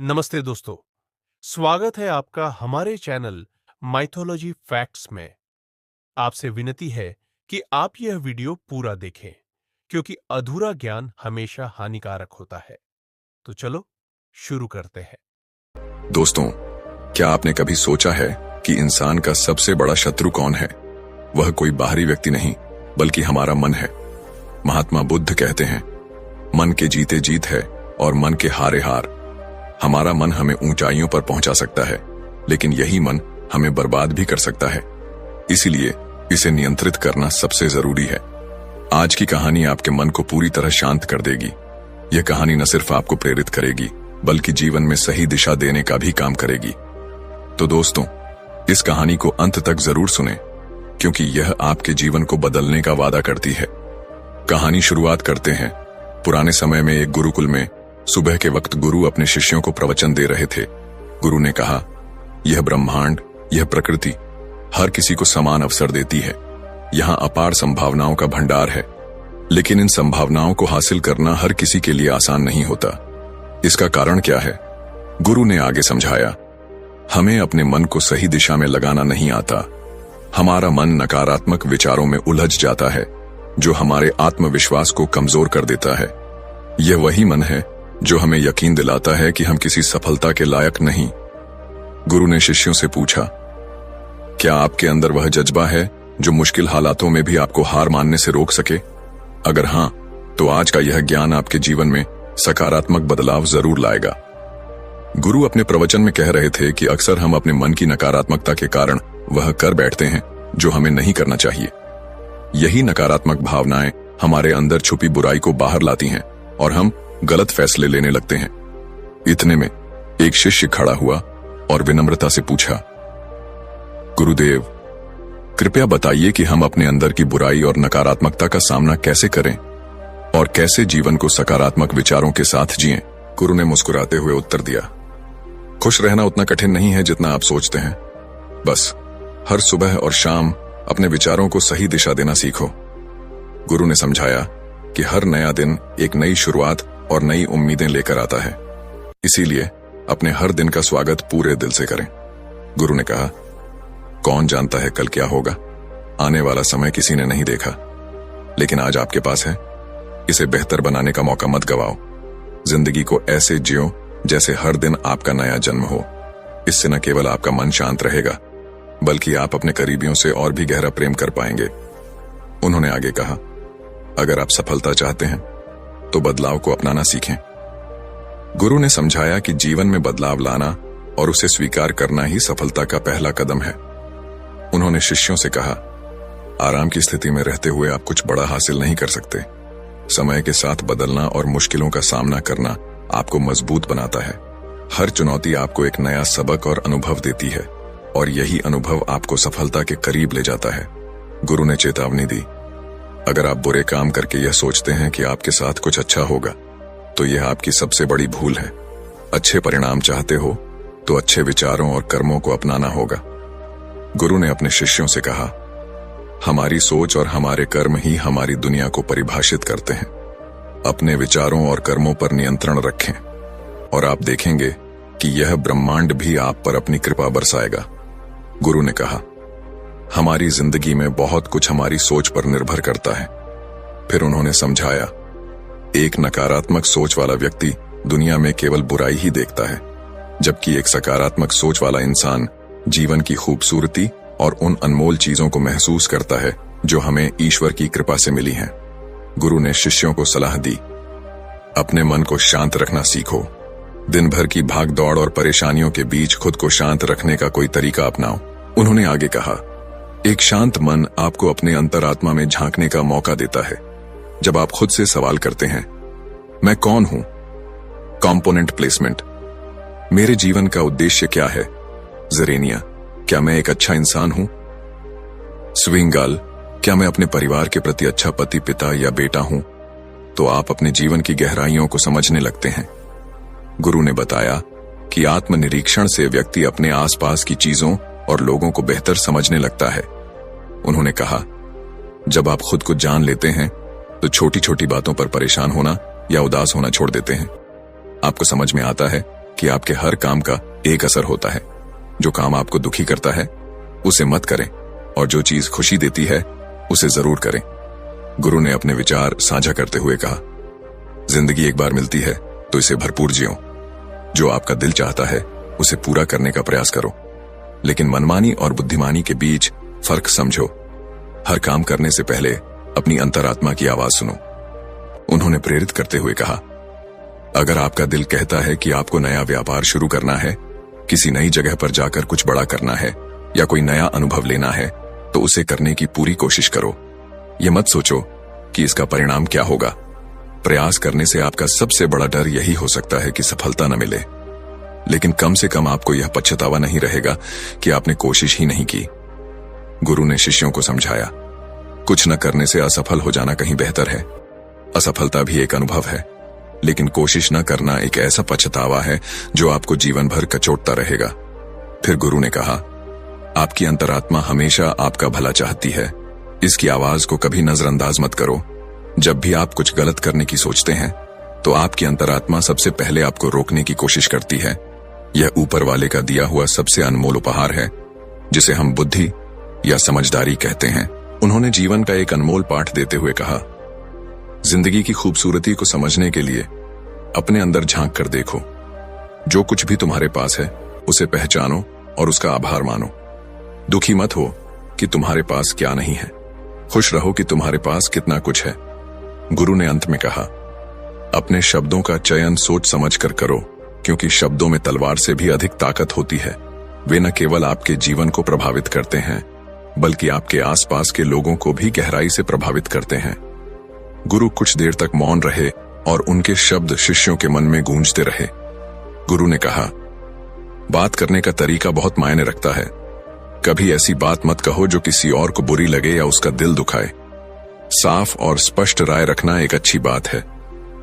नमस्ते दोस्तों, स्वागत है आपका हमारे चैनल माइथोलॉजी फैक्ट्स में। आपसे विनती है कि आप यह वीडियो पूरा देखें, क्योंकि अधूरा ज्ञान हमेशा हानिकारक होता है। तो चलो शुरू करते हैं। दोस्तों, क्या आपने कभी सोचा है कि इंसान का सबसे बड़ा शत्रु कौन है? वह कोई बाहरी व्यक्ति नहीं, बल्कि हमारा मन है। महात्मा बुद्ध कहते हैं, मन के जीते जीत है और मन के हारे हार। हमारा मन हमें ऊंचाइयों पर पहुंचा सकता है, लेकिन यही मन हमें बर्बाद भी कर सकता है। इसीलिए इसे नियंत्रित करना सबसे जरूरी है। आज की कहानी आपके मन को पूरी तरह शांत कर देगी। यह कहानी न सिर्फ आपको प्रेरित करेगी, बल्कि जीवन में सही दिशा देने का भी काम करेगी। तो दोस्तों, इस कहानी को अंत तक जरूर सुनें, क्योंकि यह आपके जीवन को बदलने का वादा करती है। कहानी शुरुआत करते हैं। पुराने समय में एक गुरुकुल में सुबह के वक्त गुरु अपने शिष्यों को प्रवचन दे रहे थे। गुरु ने कहा, यह ब्रह्मांड, यह प्रकृति हर किसी को समान अवसर देती है। यहाँ अपार संभावनाओं का भंडार है, लेकिन इन संभावनाओं को हासिल करना हर किसी के लिए आसान नहीं होता। इसका कारण क्या है? गुरु ने आगे समझाया, हमें अपने मन को सही दिशा में लगाना नहीं आता। हमारा मन नकारात्मक विचारों में उलझ जाता है, जो हमारे आत्मविश्वास को कमजोर कर देता है। यह वही मन है जो हमें यकीन दिलाता है कि हम किसी सफलता के लायक नहीं। गुरु ने शिष्यों से पूछा, क्या आपके अंदर वह जज्बा है जो मुश्किल हालातों में भी आपको हार मानने से रोक सके? अगर हां, तो आज का यह ज्ञान आपके जीवन में सकारात्मक बदलाव जरूर लाएगा। गुरु अपने प्रवचन में कह रहे थे कि अक्सर हम अपने मन की नकारात्मकता के कारण वह कर बैठते हैं जो हमें नहीं करना चाहिए। यही नकारात्मक भावनाएं हमारे अंदर छुपी बुराई को बाहर लाती हैं और हम गलत फैसले लेने लगते हैं। इतने में एक शिष्य खड़ा हुआ और विनम्रता से पूछा, गुरुदेव, कृपया बताइए कि हम अपने अंदर की बुराई और नकारात्मकता का सामना कैसे करें और कैसे जीवन को सकारात्मक विचारों के साथ जिएं। गुरु ने मुस्कुराते हुए उत्तर दिया, खुश रहना उतना कठिन नहीं है जितना आप सोचते हैं। बस हर सुबह और शाम अपने विचारों को सही दिशा देना सीखो। गुरु ने समझाया कि हर नया दिन एक नई शुरुआत और नई उम्मीदें लेकर आता है, इसीलिए अपने हर दिन का स्वागत पूरे दिल से करें। गुरु ने कहा, कौन जानता है कल क्या होगा? आने वाला समय किसी ने नहीं देखा, लेकिन आज आपके पास है। इसे बेहतर बनाने का मौका मत गवाओ। जिंदगी को ऐसे जियो जैसे हर दिन आपका नया जन्म हो। इससे न केवल आपका मन शांत रहेगा, बल्कि आप अपने करीबियों से और भी गहरा प्रेम कर पाएंगे। उन्होंने आगे कहा, अगर आप सफलता चाहते हैं तो बदलाव को अपनाना सीखें। गुरु ने समझाया कि जीवन में बदलाव लाना और उसे स्वीकार करना ही सफलता का पहला कदम है। उन्होंने शिष्यों से कहा, आराम की स्थिति में रहते हुए आप कुछ बड़ा हासिल नहीं कर सकते। समय के साथ बदलना और मुश्किलों का सामना करना आपको मजबूत बनाता है। हर चुनौती आपको एक नया सबक और अनुभव देती है, और यही अनुभव आपको सफलता के करीब ले जाता है। गुरु ने चेतावनी दी, अगर आप बुरे काम करके यह सोचते हैं कि आपके साथ कुछ अच्छा होगा, तो यह आपकी सबसे बड़ी भूल है। अच्छे परिणाम चाहते हो तो अच्छे विचारों और कर्मों को अपनाना होगा। गुरु ने अपने शिष्यों से कहा, हमारी सोच और हमारे कर्म ही हमारी दुनिया को परिभाषित करते हैं। अपने विचारों और कर्मों पर नियंत्रण रखें और आप देखेंगे कि यह ब्रह्मांड भी आप पर अपनी कृपा बरसाएगा। गुरु ने कहा, हमारी जिंदगी में बहुत कुछ हमारी सोच पर निर्भर करता है। फिर उन्होंने समझाया, एक नकारात्मक सोच वाला व्यक्ति दुनिया में केवल बुराई ही देखता है, जबकि एक सकारात्मक सोच वाला इंसान जीवन की खूबसूरती और उन अनमोल चीजों को महसूस करता है जो हमें ईश्वर की कृपा से मिली हैं। गुरु ने शिष्यों को सलाह दी, अपने मन को शांत रखना सीखो। दिन भर की भाग दौड़ और परेशानियों के बीच खुद को शांत रखने का कोई तरीका अपनाओ। उन्होंने आगे कहा, एक शांत मन आपको अपने अंतरात्मा में झांकने का मौका देता है। जब आप खुद से सवाल करते हैं, मैं कौन हूं? कॉम्पोनेंट प्लेसमेंट, मेरे जीवन का उद्देश्य क्या है? जरेनिया, क्या मैं एक अच्छा इंसान हूं? स्विंगाल, क्या मैं अपने परिवार के प्रति अच्छा पति, पिता या बेटा हूं? तो आप अपने जीवन की गहराइयों को समझने लगते हैं। गुरु ने बताया कि आत्मनिरीक्षण से व्यक्ति अपने आसपास की चीजों और लोगों को बेहतर समझने लगता है। उन्होंने कहा, जब आप खुद को जान लेते हैं तो छोटी छोटी बातों पर परेशान होना या उदास होना छोड़ देते हैं। आपको समझ में आता है कि आपके हर काम का एक असर होता है। जो काम आपको दुखी करता है उसे मत करें, और जो चीज खुशी देती है उसे जरूर करें। गुरु ने अपने विचार साझा करते हुए कहा, जिंदगी एक बार मिलती है तो इसे भरपूर जियो। जो आपका दिल चाहता है उसे पूरा करने का प्रयास करो, लेकिन मनमानी और बुद्धिमानी के बीच फर्क समझो। हर काम करने से पहले अपनी अंतरात्मा की आवाज सुनो। उन्होंने प्रेरित करते हुए कहा, अगर आपका दिल कहता है कि आपको नया व्यापार शुरू करना है, किसी नई जगह पर जाकर कुछ बड़ा करना है या कोई नया अनुभव लेना है, तो उसे करने की पूरी कोशिश करो। यह मत सोचो कि इसका परिणाम क्या होगा। प्रयास करने से आपका सबसे बड़ा डर यही हो सकता है कि सफलता न मिले, लेकिन कम से कम आपको यह पछतावा नहीं रहेगा कि आपने कोशिश ही नहीं की। गुरु ने शिष्यों को समझाया, कुछ न करने से असफल हो जाना कहीं बेहतर है। असफलता भी एक अनुभव है, लेकिन कोशिश न करना एक ऐसा पछतावा है जो आपको जीवन भर कचोटता रहेगा। फिर गुरु ने कहा, आपकी अंतरात्मा हमेशा आपका भला चाहती है। इसकी आवाज को कभी नजरअंदाज मत करो। जब भी आप कुछ गलत करने की सोचते हैं, तो आपकी अंतरात्मा सबसे पहले आपको रोकने की कोशिश करती है। यह ऊपर वाले का दिया हुआ सबसे अनमोल उपहार है, जिसे हम बुद्धि या समझदारी कहते हैं। उन्होंने जीवन का एक अनमोल पाठ देते हुए कहा, जिंदगी की खूबसूरती को समझने के लिए अपने अंदर झांक कर देखो। जो कुछ भी तुम्हारे पास है उसे पहचानो और उसका आभार मानो। दुखी मत हो कि तुम्हारे पास क्या नहीं है, खुश रहो कि तुम्हारे पास कितना कुछ है। गुरु ने अंत में कहा, अपने शब्दों का चयन सोच समझ कर करो, क्योंकि शब्दों में तलवार से भी अधिक ताकत होती है। वे न केवल आपके जीवन को प्रभावित करते हैं, बल्कि आपके आसपास के लोगों को भी गहराई से प्रभावित करते हैं। गुरु कुछ देर तक मौन रहे और उनके शब्द शिष्यों के मन में गूंजते रहे। गुरु ने कहा, बात करने का तरीका बहुत मायने रखता है। कभी ऐसी बात मत कहो जो किसी और को बुरी लगे या उसका दिल दुखाए। साफ और स्पष्ट राय रखना एक अच्छी बात है,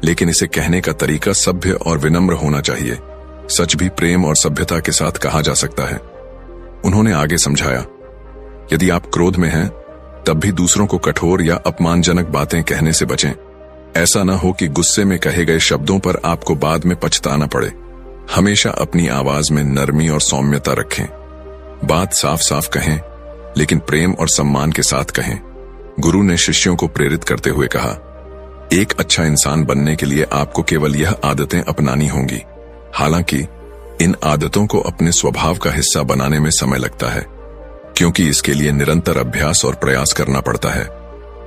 लेकिन इसे कहने का तरीका सभ्य और विनम्र होना चाहिए। सच भी प्रेम और सभ्यता के साथ कहा जा सकता है। उन्होंने आगे समझाया, यदि आप क्रोध में हैं, तब भी दूसरों को कठोर या अपमानजनक बातें कहने से बचें। ऐसा न हो कि गुस्से में कहे गए शब्दों पर आपको बाद में पछताना पड़े। हमेशा अपनी आवाज में नरमी और सौम्यता रखें। बात साफ साफ कहें, लेकिन प्रेम और सम्मान के साथ कहें। गुरु ने शिष्यों को प्रेरित करते हुए कहा, एक अच्छा इंसान बनने के लिए आपको केवल यह आदतें अपनानी होंगी। हालांकि इन आदतों को अपने स्वभाव का हिस्सा बनाने में समय लगता है, क्योंकि इसके लिए निरंतर अभ्यास और प्रयास करना पड़ता है।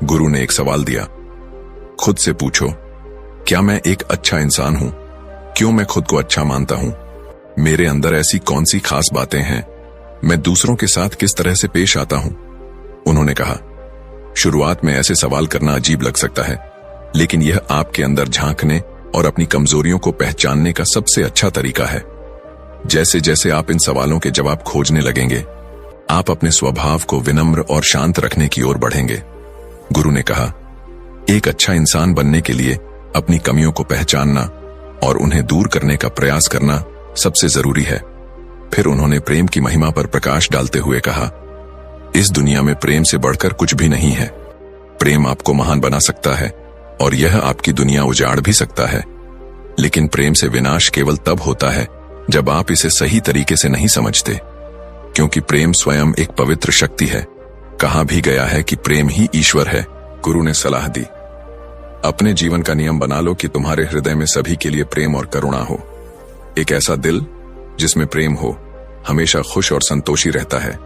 गुरु ने एक सवाल दिया, खुद से पूछो, क्या मैं एक अच्छा इंसान हूं? क्यों मैं खुद को अच्छा मानता हूं? मेरे अंदर ऐसी कौन सी खास बातें हैं? मैं दूसरों के साथ किस तरह से पेश आता हूं? उन्होंने कहा, शुरुआत में ऐसे सवाल करना अजीब लग सकता है, लेकिन यह आपके अंदर झांकने और अपनी कमजोरियों को पहचानने का सबसे अच्छा तरीका है। जैसे जैसे आप इन सवालों के जवाब खोजने लगेंगे, आप अपने स्वभाव को विनम्र और शांत रखने की ओर बढ़ेंगे। गुरु ने कहा, एक अच्छा इंसान बनने के लिए अपनी कमियों को पहचानना और उन्हें दूर करने का प्रयास करना सबसे जरूरी है। फिर उन्होंने प्रेम की महिमा पर प्रकाश डालते हुए कहा, इस दुनिया में प्रेम से बढ़कर कुछ भी नहीं है। प्रेम आपको महान बना सकता है और यह आपकी दुनिया उजाड़ भी सकता है, लेकिन प्रेम से विनाश केवल तब होता है जब आप इसे सही तरीके से नहीं समझते, क्योंकि प्रेम स्वयं एक पवित्र शक्ति है। कहा भी गया है कि प्रेम ही ईश्वर है। गुरु ने सलाह दी, अपने जीवन का नियम बना लो कि तुम्हारे हृदय में सभी के लिए प्रेम और करुणा हो। एक ऐसा दिल जिसमें प्रेम हो हमेशा खुश और संतोषी रहता है।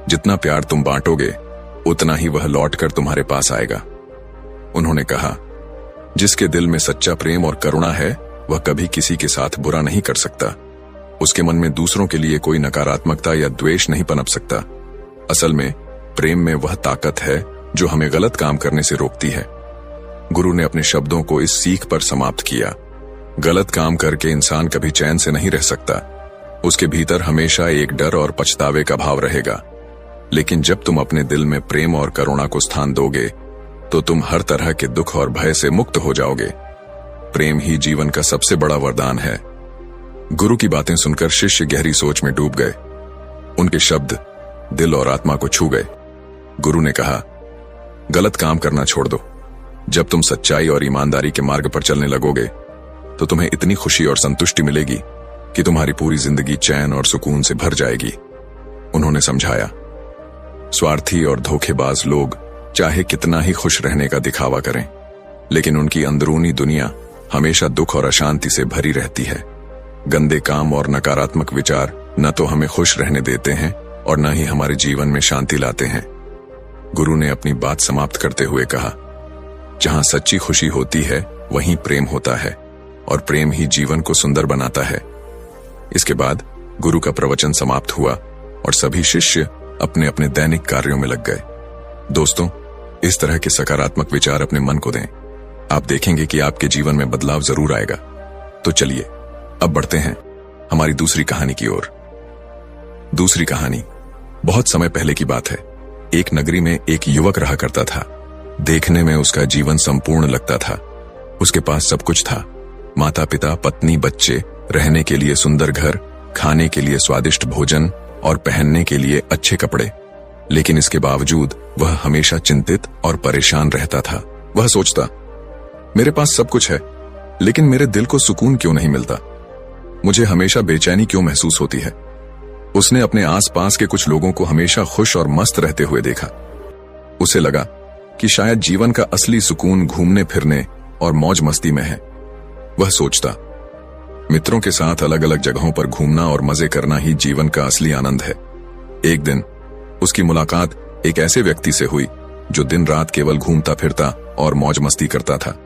जितना प्यार तुम बांटोगे, उतना ही वह लौटकर तुम्हारे पास आएगा। उन्होंने कहा, जिसके दिल में सच्चा प्रेम और करुणा है, वह कभी किसी के साथ बुरा नहीं कर सकता। उसके मन में दूसरों के लिए कोई नकारात्मकता या द्वेष नहीं पनप सकता। असल में प्रेम में वह ताकत है जो हमें गलत काम करने से रोकती है। गुरु ने अपने शब्दों को इस सीख पर समाप्त किया, गलत काम करके इंसान कभी चैन से नहीं रह सकता। उसके भीतर हमेशा एक डर और पछतावे का भाव रहेगा। लेकिन जब तुम अपने दिल में प्रेम और करुणा को स्थान दोगे, तो तुम हर तरह के दुख और भय से मुक्त हो जाओगे। प्रेम ही जीवन का सबसे बड़ा वरदान है। गुरु की बातें सुनकर शिष्य गहरी सोच में डूब गए। उनके शब्द दिल और आत्मा को छू गए। गुरु ने कहा, गलत काम करना छोड़ दो। जब तुम सच्चाई और ईमानदारी के मार्ग पर चलने लगोगे, तो तुम्हें इतनी खुशी और संतुष्टि मिलेगी कि तुम्हारी पूरी जिंदगी चैन और सुकून से भर जाएगी। उन्होंने समझाया, स्वार्थी और धोखेबाज लोग चाहे कितना ही खुश रहने का दिखावा करें, लेकिन उनकी अंदरूनी दुनिया हमेशा दुख और अशांति से भरी रहती है। गंदे काम और नकारात्मक विचार न तो हमें खुश रहने देते हैं और न ही हमारे जीवन में शांति लाते हैं। गुरु ने अपनी बात समाप्त करते हुए कहा, जहां सच्ची खुशी होती है वहीं प्रेम होता है और प्रेम ही जीवन को सुंदर बनाता है। इसके बाद गुरु का प्रवचन समाप्त हुआ और सभी शिष्य अपने अपने दैनिक कार्यों में लग गए। दोस्तों, इस तरह के सकारात्मक विचार अपने मन को दें। आप देखेंगे कि आपके जीवन में बदलाव जरूर आएगा। तो चलिए अब बढ़ते हैं हमारी दूसरी कहानी की ओर। दूसरी कहानी बहुत समय पहले की बात है। एक नगरी में एक युवक रहा करता था। देखने में उसका जीवन संपूर्ण लगता था। उसके पास सब कुछ था, माता पिता, पत्नी, बच्चे, रहने के लिए सुंदर घर, खाने के लिए स्वादिष्ट भोजन और पहनने के लिए अच्छे कपड़े। लेकिन इसके बावजूद वह हमेशा चिंतित और परेशान रहता था। वह सोचता, मेरे पास सब कुछ है, लेकिन मेरे दिल को सुकून क्यों नहीं मिलता? मुझे हमेशा बेचैनी क्यों महसूस होती है? उसने अपने आसपास के कुछ लोगों को हमेशा खुश और मस्त रहते हुए देखा। उसे लगा कि शायद जीवन का असली सुकून घूमने फिरने और मौज मस्ती में है। वह सोचता, मित्रों के साथ अलग अलग जगहों पर घूमना और मजे करना ही जीवन का असली आनंद है। एक दिन उसकी मुलाकात एक ऐसे व्यक्ति से हुई जो दिन रात केवल घूमता फिरता और मौज मस्ती करता था।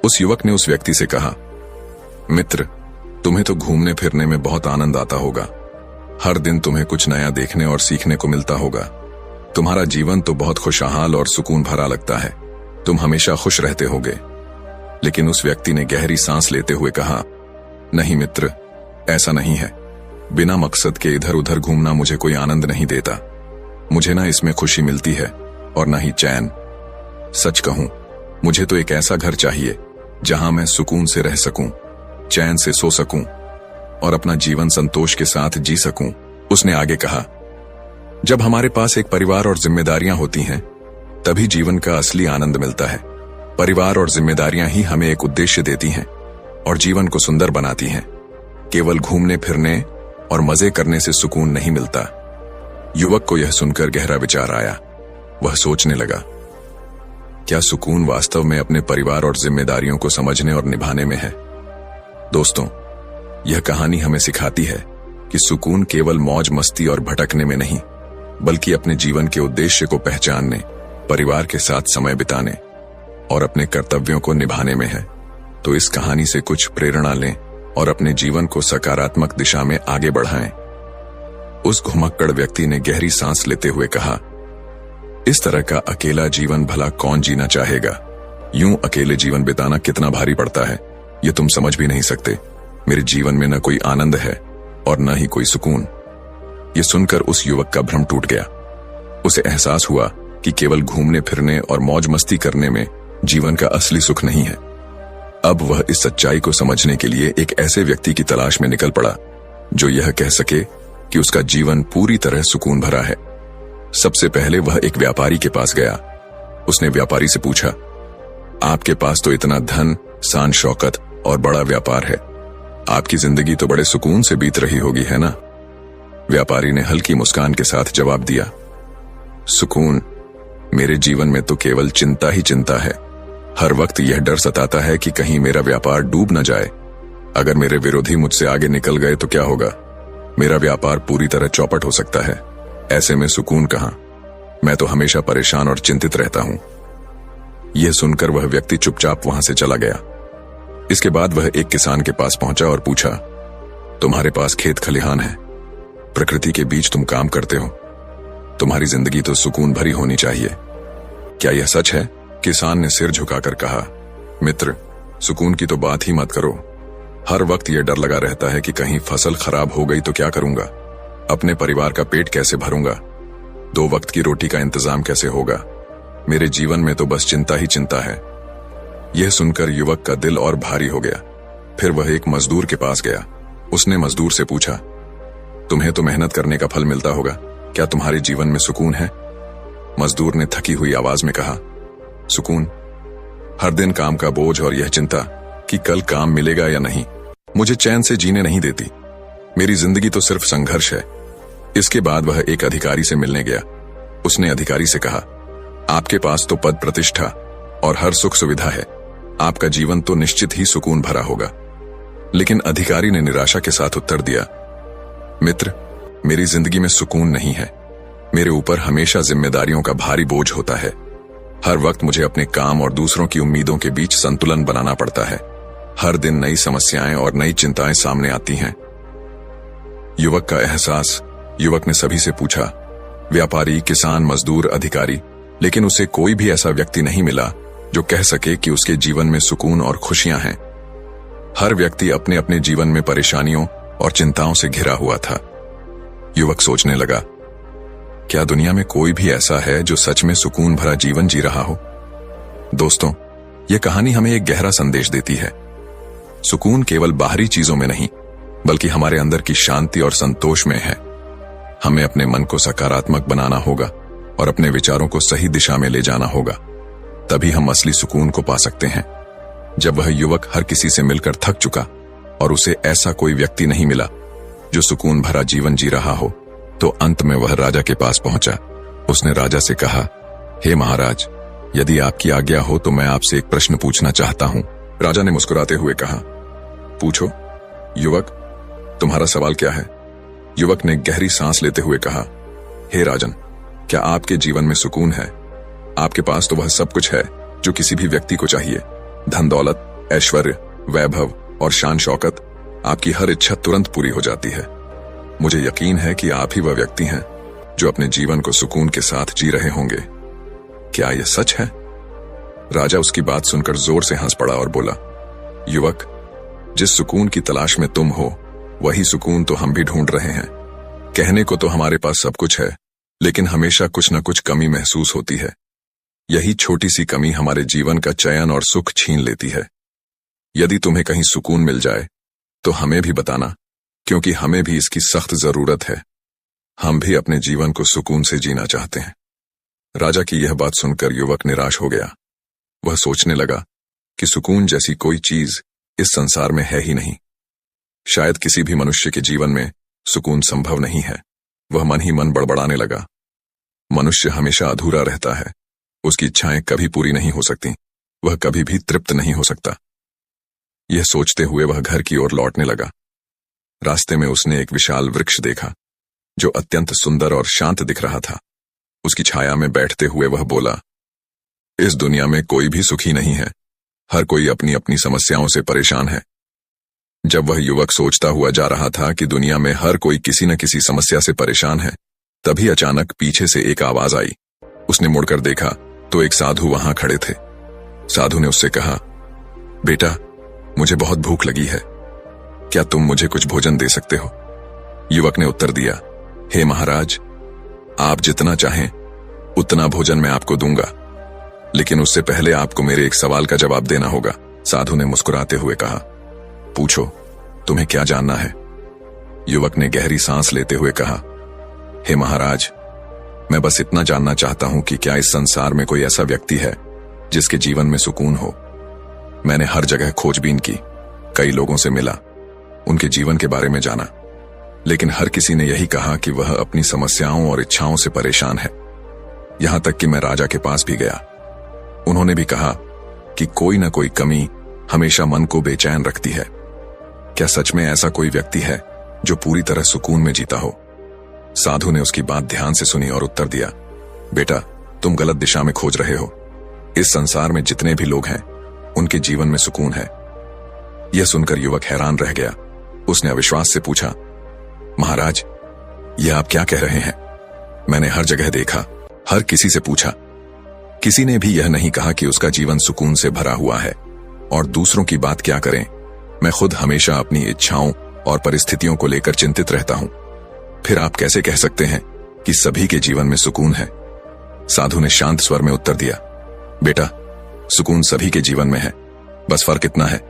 उस युवक ने उस व्यक्ति से कहा, मित्र, तुम्हें तो घूमने फिरने में बहुत आनंद आता होगा। हर दिन तुम्हें कुछ नया देखने और सीखने को मिलता होगा। तुम्हारा जीवन तो बहुत खुशहाल और सुकून भरा लगता है। तुम हमेशा खुश रहते होगे। लेकिन उस व्यक्ति ने गहरी सांस लेते हुए कहा, नहीं मित्र, ऐसा नहीं है। बिना मकसद के इधर उधर घूमना मुझे कोई आनंद नहीं देता। मुझे ना इसमें खुशी मिलती है और ना ही चैन। सच कहूं, मुझे तो एक ऐसा घर चाहिए जहां मैं सुकून से रह सकूं, चैन से सो सकूं और अपना जीवन संतोष के साथ जी सकूं। उसने आगे कहा, जब हमारे पास एक परिवार और जिम्मेदारियां होती हैं, तभी जीवन का असली आनंद मिलता है। परिवार और जिम्मेदारियां ही हमें एक उद्देश्य देती हैं और जीवन को सुंदर बनाती हैं। केवल घूमने फिरने और मजे करने से सुकून नहीं मिलता। युवक को यह सुनकर गहरा विचार आया। वह सोचने लगा, क्या सुकून वास्तव में अपने परिवार और जिम्मेदारियों को समझने और निभाने में है? दोस्तों, यह कहानी हमें सिखाती है कि सुकून केवल मौज मस्ती और भटकने में नहीं, बल्कि अपने जीवन के उद्देश्य को पहचानने, परिवार के साथ समय बिताने और अपने कर्तव्यों को निभाने में है। तो इस कहानी से कुछ प्रेरणा लें और अपने जीवन को सकारात्मक दिशा में आगे बढ़ाएं। उस घुमक्कड़ व्यक्ति ने गहरी सांस लेते हुए कहा, इस तरह का अकेला जीवन भला कौन जीना चाहेगा? यूं अकेले जीवन बिताना कितना भारी पड़ता है, ये तुम समझ भी नहीं सकते। मेरे जीवन में न कोई आनंद है और न ही कोई सुकून। ये सुनकर उस युवक का भ्रम टूट गया। उसे एहसास हुआ कि केवल घूमने फिरने और मौज मस्ती करने में जीवन का असली सुख नहीं है। अब वह इस सच्चाई को समझने के लिए एक ऐसे व्यक्ति की तलाश में निकल पड़ा जो यह कह सके कि उसका जीवन पूरी तरह सुकून भरा है। सबसे पहले वह एक व्यापारी के पास गया। उसने व्यापारी से पूछा, आपके पास तो इतना धन, शान शौकत और बड़ा व्यापार है, आपकी जिंदगी तो बड़े सुकून से बीत रही होगी, है ना? व्यापारी ने हल्की मुस्कान के साथ जवाब दिया, सुकून? मेरे जीवन में तो केवल चिंता ही चिंता है। हर वक्त यह डर सताता है कि कहीं मेरा व्यापार डूब न जाए। अगर मेरे विरोधी मुझसे आगे निकल गए तो क्या होगा? मेरा व्यापार पूरी तरह चौपट हो सकता है। ऐसे में सुकून कहां? मैं तो हमेशा परेशान और चिंतित रहता हूं। यह सुनकर वह व्यक्ति चुपचाप वहां से चला गया। इसके बाद वह एक किसान के पास पहुंचा और पूछा, तुम्हारे पास खेत खलिहान है, प्रकृति के बीच तुम काम करते हो, तुम्हारी जिंदगी तो सुकून भरी होनी चाहिए, क्या यह सच है? किसान ने सिर झुकाकर कहा, मित्र, सुकून की तो बात ही मत करो। हर वक्त यह डर लगा रहता है कि कहीं फसल खराब हो गई तो क्या करूंगा, अपने परिवार का पेट कैसे भरूंगा, 2 वक्त की रोटी का इंतजाम कैसे होगा। मेरे जीवन में तो बस चिंता ही चिंता है। यह सुनकर युवक का दिल और भारी हो गया। फिर वह एक मजदूर के पास गया। उसने मजदूर से पूछा, तुम्हें तो मेहनत करने का फल मिलता होगा, क्या तुम्हारे जीवन में सुकून है? मजदूर ने थकी हुई आवाज में कहा, सुकून? हर दिन काम का बोझ और यह चिंता कि कल काम मिलेगा या नहीं, मुझे चैन से जीने नहीं देती। मेरी जिंदगी तो सिर्फ संघर्ष है। इसके बाद वह एक अधिकारी से मिलने गया। उसने अधिकारी से कहा, आपके पास तो पद प्रतिष्ठा और हर सुख सुविधा है, आपका जीवन तो निश्चित ही सुकून भरा होगा। लेकिन अधिकारी ने निराशा के साथ उत्तर दिया, मित्र, मेरी जिंदगी में सुकून नहीं है। मेरे ऊपर हमेशा जिम्मेदारियों का भारी बोझ होता है। हर वक्त मुझे अपने काम और दूसरों की उम्मीदों के बीच संतुलन बनाना पड़ता है। हर दिन नई समस्याएं और नई चिंताएं सामने आती हैं। युवक का एहसास। युवक ने सभी से पूछा, व्यापारी, किसान, मजदूर, अधिकारी, लेकिन उसे कोई भी ऐसा व्यक्ति नहीं मिला जो कह सके कि उसके जीवन में सुकून और खुशियां हैं। हर व्यक्ति अपने अपने जीवन में परेशानियों और चिंताओं से घिरा हुआ था। युवक सोचने लगा, क्या दुनिया में कोई भी ऐसा है जो सच में सुकून भरा जीवन जी रहा हो? दोस्तों, यह कहानी हमें एक गहरा संदेश देती है। सुकून केवल बाहरी चीजों में नहीं, बल्कि हमारे अंदर की शांति और संतोष में है। हमें अपने मन को सकारात्मक बनाना होगा और अपने विचारों को सही दिशा में ले जाना होगा, तभी हम असली सुकून को पा सकते हैं। जब वह युवक हर किसी से मिलकर थक चुका और उसे ऐसा कोई व्यक्ति नहीं मिला जो सुकून भरा जीवन जी रहा हो, तो अंत में वह राजा के पास पहुंचा। उसने राजा से कहा, हे महाराज, यदि आपकी आज्ञा हो तो मैं आपसे एक प्रश्न पूछना चाहता हूं। राजा ने मुस्कुराते हुए कहा, पूछो। युवक, तुम्हारा सवाल क्या है? युवक ने गहरी सांस लेते हुए कहा, हे राजन, क्या आपके जीवन में सुकून है? आपके पास तो वह सब कुछ है जो किसी भी व्यक्ति को चाहिए। धन दौलत, ऐश्वर्य, वैभव और शान शौकत, आपकी हर इच्छा तुरंत पूरी हो जाती है। मुझे यकीन है कि आप ही वह व्यक्ति हैं जो अपने जीवन को सुकून के साथ जी रहे होंगे। क्या यह सच है? राजा उसकी बात सुनकर जोर से हंस पड़ा और बोला, युवक, जिस सुकून की तलाश में तुम हो, वही सुकून तो हम भी ढूंढ रहे हैं। कहने को तो हमारे पास सब कुछ है, लेकिन हमेशा कुछ न कुछ कमी महसूस होती है। यही छोटी सी कमी हमारे जीवन का चयन और सुख छीन लेती है। यदि तुम्हें कहीं सुकून मिल जाए तो हमें भी बताना, क्योंकि हमें भी इसकी सख्त जरूरत है। हम भी अपने जीवन को सुकून से जीना चाहते हैं। राजा की यह बात सुनकर युवक निराश हो गया। वह सोचने लगा कि सुकून जैसी कोई चीज इस संसार में है ही नहीं। शायद किसी भी मनुष्य के जीवन में सुकून संभव नहीं है। वह मन ही मन बड़बड़ाने लगा। मनुष्य हमेशा अधूरा रहता है। उसकी इच्छाएं कभी पूरी नहीं हो सकती। वह कभी भी तृप्त नहीं हो सकता। यह सोचते हुए वह घर की ओर लौटने लगा। रास्ते में उसने एक विशाल वृक्ष देखा जो अत्यंत सुंदर और शांत दिख रहा था। उसकी छाया में बैठते हुए वह बोला, इस दुनिया में कोई भी सुखी नहीं है। हर कोई अपनी अपनी समस्याओं से परेशान है। जब वह युवक सोचता हुआ जा रहा था कि दुनिया में हर कोई किसी न किसी समस्या से परेशान है, तभी अचानक पीछे से एक आवाज आई। उसने मुड़कर देखा तो एक साधु वहां खड़े थे। साधु ने उससे कहा, बेटा, मुझे बहुत भूख लगी है, क्या तुम मुझे कुछ भोजन दे सकते हो? युवक ने उत्तर दिया, हे महाराज, आप जितना चाहें उतना भोजन मैं आपको दूंगा, लेकिन उससे पहले आपको मेरे एक सवाल का जवाब देना होगा। साधु ने मुस्कुराते हुए कहा, पूछो, तुम्हें क्या जानना है? युवक ने गहरी सांस लेते हुए कहा, हे महाराज, मैं बस इतना जानना चाहता हूं कि क्या इस संसार में कोई ऐसा व्यक्ति है जिसके जीवन में सुकून हो। मैंने हर जगह खोजबीन की, कई लोगों से मिला, उनके जीवन के बारे में जाना, लेकिन हर किसी ने यही कहा कि वह अपनी समस्याओं और इच्छाओं से परेशान है। यहां तक कि मैं राजा के पास भी गया। उन्होंने भी कहा कि कोई न कोई कमी हमेशा मन को बेचैन रखती है। क्या सच में ऐसा कोई व्यक्ति है जो पूरी तरह सुकून में जीता हो? साधु ने उसकी बात ध्यान से सुनी और उत्तर दिया, बेटा, तुम गलत दिशा में खोज रहे हो। इस संसार में जितने भी लोग हैं, उनके जीवन में सुकून है। यह सुनकर युवक हैरान रह गया। उसने अविश्वास से पूछा, महाराज, यह आप क्या कह रहे हैं? मैंने हर जगह देखा, हर किसी से पूछा, किसी ने भी यह नहीं कहा कि उसका जीवन सुकून से भरा हुआ है। और दूसरों की बात क्या करें, मैं खुद हमेशा अपनी इच्छाओं और परिस्थितियों को लेकर चिंतित रहता हूं। फिर आप कैसे कह सकते हैं कि सभी के जीवन में सुकून है? साधु ने शांत स्वर में उत्तर दिया, बेटा, सुकून सभी के जीवन में है। बस फर्क इतना है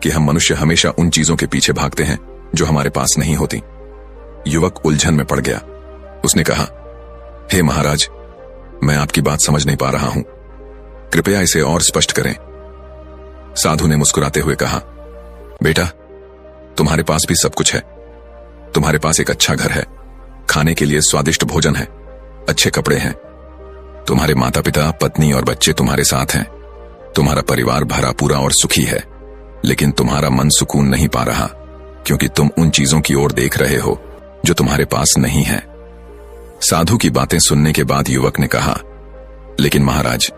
कि हम मनुष्य हमेशा उन चीजों के पीछे भागते हैं जो हमारे पास नहीं होती। युवक उलझन में पड़ गया। उसने कहा, हे महाराज, मैं आपकी बात समझ नहीं पा रहा हूं, कृपया इसे और स्पष्ट करें। साधु ने मुस्कुराते हुए कहा, बेटा, तुम्हारे पास भी सब कुछ है, तुम्हारे पास एक अच्छा घर है, खाने के लिए स्वादिष्ट भोजन है, अच्छे कपड़े हैं, तुम्हारे माता पिता, पत्नी और बच्चे तुम्हारे साथ हैं, तुम्हारा परिवार भरा पूरा और सुखी है। लेकिन तुम्हारा मन सुकून नहीं पा रहा, क्योंकि तुम उन चीजों की ओर देख रहे हो जो तुम्हारे पास नहीं है। साधु की बातें सुनने के बाद युवक ने कहा, लेकिन महाराज,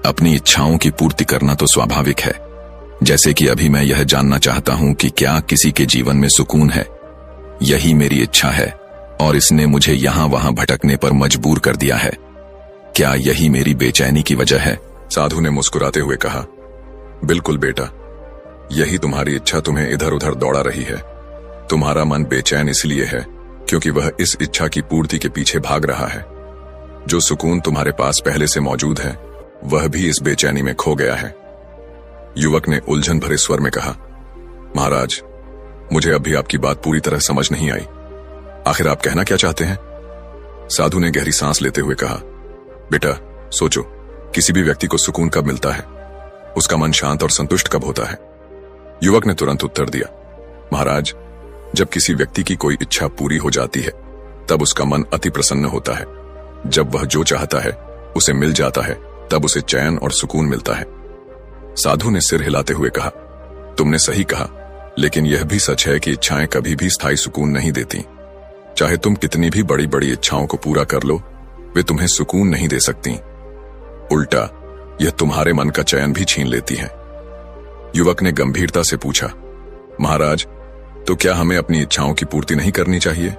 अपनी इच्छाओं की पूर्ति करना तो स्वाभाविक है। जैसे कि अभी मैं यह जानना चाहता हूं कि क्या किसी के जीवन में सुकून है। यही मेरी इच्छा है और इसने मुझे यहां वहां भटकने पर मजबूर कर दिया है। क्या यही मेरी बेचैनी की वजह है? साधु ने मुस्कुराते हुए कहा, बिल्कुल बेटा, यही तुम्हारी इच्छा तुम्हें इधर उधर दौड़ा रही है। तुम्हारा मन बेचैन इसलिए है क्योंकि वह इस इच्छा की पूर्ति के पीछे भाग रहा है। जो सुकून तुम्हारे पास पहले से मौजूद है, वह भी इस बेचैनी में खो गया है। युवक ने उलझन भरे स्वर में कहा, महाराज, मुझे अभी आपकी बात पूरी तरह समझ नहीं आई। आखिर आप कहना क्या चाहते हैं? साधु ने गहरी सांस लेते हुए कहा, बेटा सोचो, किसी भी व्यक्ति को सुकून कब मिलता है? उसका मन शांत और संतुष्ट कब होता है? युवक ने तुरंत उत्तर दिया, महाराज, जब किसी व्यक्ति की कोई इच्छा पूरी हो जाती है, तब उसका मन अति प्रसन्न होता है। जब वह जो चाहता है उसे मिल जाता है, तब उसे चैन और सुकून मिलता है। साधु ने सिर हिलाते हुए कहा, तुमने सही कहा, लेकिन यह भी सच है कि इच्छाएं कभी भी स्थायी सुकून नहीं देती। चाहे तुम कितनी भी बड़ी बड़ी इच्छाओं को पूरा कर लो, वे तुम्हें सुकून नहीं दे सकती। उल्टा यह तुम्हारे मन का चैन भी छीन लेती है। युवक ने गंभीरता से पूछा, महाराज, तो क्या हमें अपनी इच्छाओं की पूर्ति नहीं करनी चाहिए?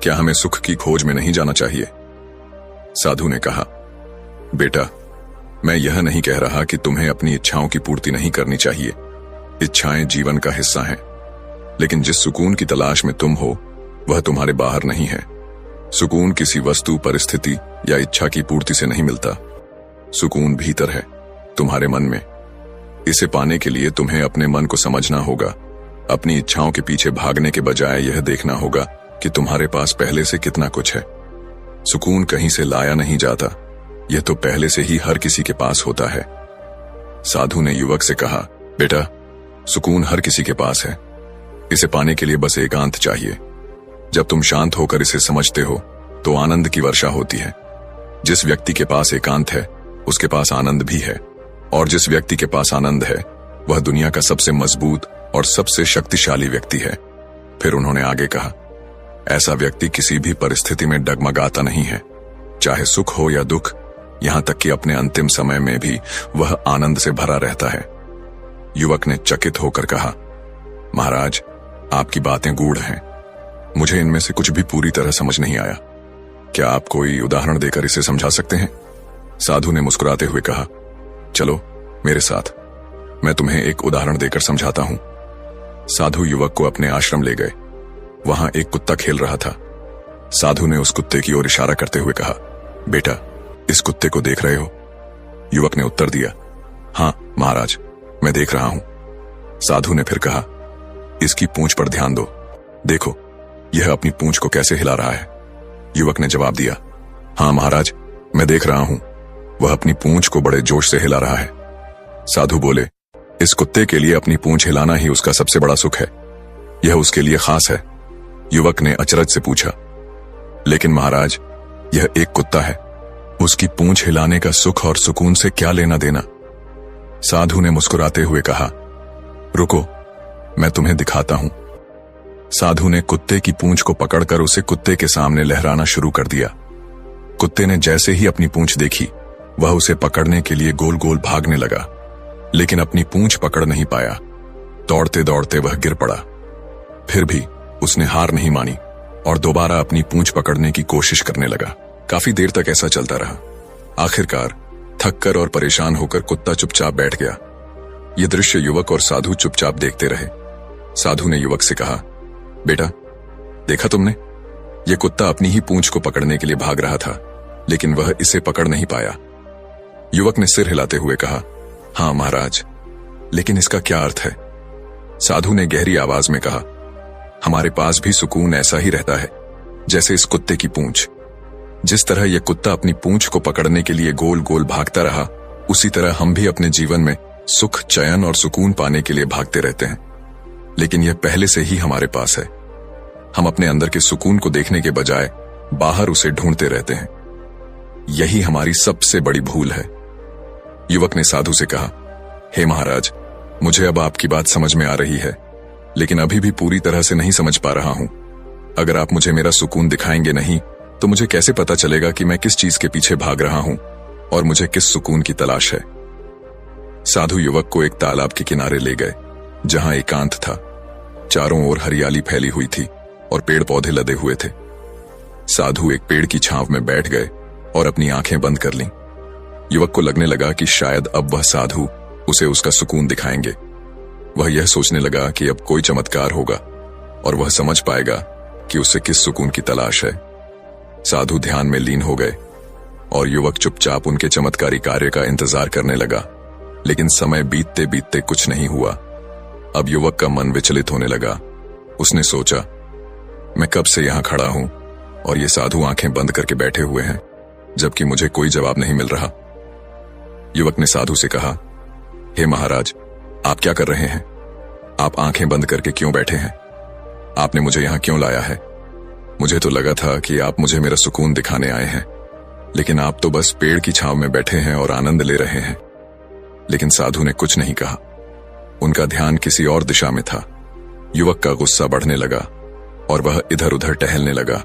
क्या हमें सुख की खोज में नहीं जाना चाहिए? साधु ने कहा, बेटा, मैं यह नहीं कह रहा कि तुम्हें अपनी इच्छाओं की पूर्ति नहीं करनी चाहिए। इच्छाएं जीवन का हिस्सा हैं, लेकिन जिस सुकून की तलाश में तुम हो, वह तुम्हारे बाहर नहीं है। सुकून किसी वस्तु, परिस्थिति या इच्छा की पूर्ति से नहीं मिलता। सुकून भीतर है, तुम्हारे मन में। इसे पाने के लिए तुम्हें अपने मन को समझना होगा। अपनी इच्छाओं के पीछे भागने के बजाय यह देखना होगा कि तुम्हारे पास पहले से कितना कुछ है। सुकून कहीं से लाया नहीं जाता, यह तो पहले से ही हर किसी के पास होता है। साधु ने युवक से कहा, बेटा, सुकून हर किसी के पास है। इसे पाने के लिए बस एकांत चाहिए। जब तुम शांत होकर इसे समझते हो, तो आनंद की वर्षा होती है। जिस व्यक्ति के पास एकांत है, उसके पास आनंद भी है, और जिस व्यक्ति के पास आनंद है, वह दुनिया का सबसे मजबूत और सबसे शक्तिशाली व्यक्ति है। फिर उन्होंने आगे कहा, ऐसा व्यक्ति किसी भी परिस्थिति में डगमगाता नहीं है, चाहे सुख हो या दुख। यहां तक कि अपने अंतिम समय में भी वह आनंद से भरा रहता है। युवक ने चकित होकर कहा, महाराज, आपकी बातें गूढ़ हैं। मुझे इनमें से कुछ भी पूरी तरह समझ नहीं आया। क्या आप कोई उदाहरण देकर इसे समझा सकते हैं? साधु ने मुस्कुराते हुए कहा, चलो मेरे साथ, मैं तुम्हें एक उदाहरण देकर समझाता हूं। साधु युवक को अपने आश्रम ले गए। वहां एक कुत्ता खेल रहा था। साधु ने उस कुत्ते की ओर इशारा करते हुए कहा, बेटा, इस कुत्ते को देख रहे हो? युवक ने उत्तर दिया, हाँ महाराज, मैं देख रहा हूं। साधु ने फिर कहा, इसकी पूंछ पर ध्यान दो, देखो यह अपनी पूंछ को कैसे हिला रहा है। युवक ने जवाब दिया, हाँ महाराज, मैं देख रहा हूं, वह अपनी पूंछ को बड़े जोश से हिला रहा है। साधु बोले, इस कुत्ते के लिए अपनी पूंछ हिलाना ही उसका सबसे बड़ा सुख है। यह उसके लिए खास है। युवक ने अचरज से पूछा, लेकिन महाराज, यह एक कुत्ता है, उसकी पूंछ हिलाने का सुख और सुकून से क्या लेना देना? साधु ने मुस्कुराते हुए कहा, रुको, मैं तुम्हें दिखाता हूं। साधु ने कुत्ते की पूंछ को पकड़कर उसे कुत्ते के सामने लहराना शुरू कर दिया। कुत्ते ने जैसे ही अपनी पूंछ देखी, वह उसे पकड़ने के लिए गोल गोल भागने लगा, लेकिन अपनी पूंछ पकड़ नहीं पाया। दौड़ते दौड़ते वह गिर पड़ा। फिर भी उसने हार नहीं मानी और दोबारा अपनी पूंछ पकड़ने की कोशिश करने लगा। काफी देर तक ऐसा चलता रहा। आखिरकार थककर और परेशान होकर कुत्ता चुपचाप बैठ गया। यह दृश्य युवक और साधु चुपचाप देखते रहे। साधु ने युवक से कहा, बेटा, देखा तुमने, यह कुत्ता अपनी ही पूंछ को पकड़ने के लिए भाग रहा था, लेकिन वह इसे पकड़ नहीं पाया। युवक ने सिर हिलाते हुए कहा, हाँ महाराज, लेकिन इसका क्या अर्थ है? साधु ने गहरी आवाज में कहा, हमारे पास भी सुकून ऐसा ही रहता है जैसे इस कुत्ते की पूंछ। जिस तरह यह कुत्ता अपनी पूंछ को पकड़ने के लिए गोल गोल भागता रहा, उसी तरह हम भी अपने जीवन में सुख, चैन और सुकून पाने के लिए भागते रहते हैं, लेकिन यह पहले से ही हमारे पास है। हम अपने अंदर के सुकून को देखने के बजाय बाहर उसे ढूंढते रहते हैं। यही हमारी सबसे बड़ी भूल है। युवक ने साधु से कहा, हे महाराज, मुझे अब आपकी बात समझ में आ रही है, लेकिन अभी भी पूरी तरह से नहीं समझ पा रहा हूं। अगर आप मुझे मेरा सुकून दिखाएंगे नहीं तो मुझे कैसे पता चलेगा कि मैं किस चीज के पीछे भाग रहा हूं और मुझे किस सुकून की तलाश है। साधु युवक को एक तालाब के किनारे ले गए, जहां एकांत था। चारों ओर हरियाली फैली हुई थी और पेड़ पौधे लदे हुए थे। साधु एक पेड़ की छांव में बैठ गए और अपनी आंखें बंद कर लीं। युवक को लगने लगा कि शायद अब वह साधु उसे उसका सुकून दिखाएंगे। वह यह सोचने लगा कि अब कोई चमत्कार होगा और वह समझ पाएगा कि उसे किस सुकून की तलाश है। साधु ध्यान में लीन हो गए और युवक चुपचाप उनके चमत्कारी कार्य का इंतजार करने लगा। लेकिन समय बीतते बीतते कुछ नहीं हुआ। अब युवक का मन विचलित होने लगा। उसने सोचा, मैं कब से यहां खड़ा हूं और ये साधु आंखें बंद करके बैठे हुए हैं, जबकि मुझे कोई जवाब नहीं मिल रहा। युवक ने साधु से कहा, हे महाराज, आप क्या कर रहे हैं? आप आंखें बंद करके क्यों बैठे हैं? आपने मुझे यहां क्यों लाया है? मुझे तो लगा था कि आप मुझे मेरा सुकून दिखाने आए हैं, लेकिन आप तो बस पेड़ की छांव में बैठे हैं और आनंद ले रहे हैं। लेकिन साधु ने कुछ नहीं कहा। उनका ध्यान किसी और दिशा में था। युवक का गुस्सा बढ़ने लगा और वह इधर उधर टहलने लगा,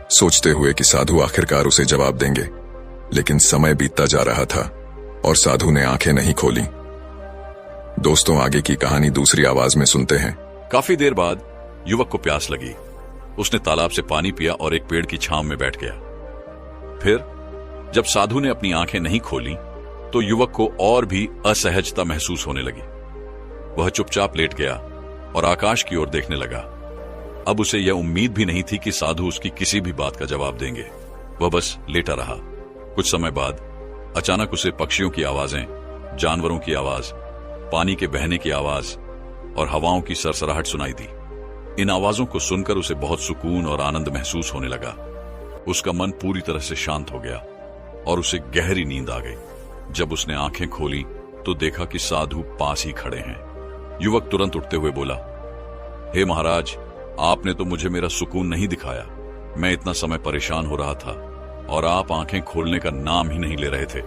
सोचते हुए कि साधु आखिरकार उसे जवाब देंगे। लेकिन समय बीतता जा रहा था और साधु ने आंखें नहीं खोली। दोस्तों, आगे की कहानी दूसरी आवाज में सुनते हैं। काफी देर बाद युवक को प्यास लगी। उसने तालाब से पानी पिया और एक पेड़ की छांव में बैठ गया। फिर जब साधु ने अपनी आंखें नहीं खोली तो युवक को और भी असहजता महसूस होने लगी। वह चुपचाप लेट गया और आकाश की ओर देखने लगा। अब उसे यह उम्मीद भी नहीं थी कि साधु उसकी किसी भी बात का जवाब देंगे। वह बस लेटा रहा। कुछ समय बाद अचानक उसे पक्षियों की आवाजें, जानवरों की आवाज, पानी के बहने की आवाज और हवाओं की सरसराहट सुनाई दी। इन आवाजों को सुनकर उसे बहुत सुकून और आनंद महसूस होने लगा। उसका मन पूरी तरह से शांत हो गया और उसे गहरी नींद आ गई। जब उसने आंखें खोली तो देखा कि साधु पास ही खड़े हैं। युवक तुरंत उठते हुए बोला, हे महाराज, आपने तो मुझे मेरा सुकून नहीं दिखाया। मैं इतना समय परेशान हो रहा था और आप आंखें खोलने का नाम ही नहीं ले रहे थे।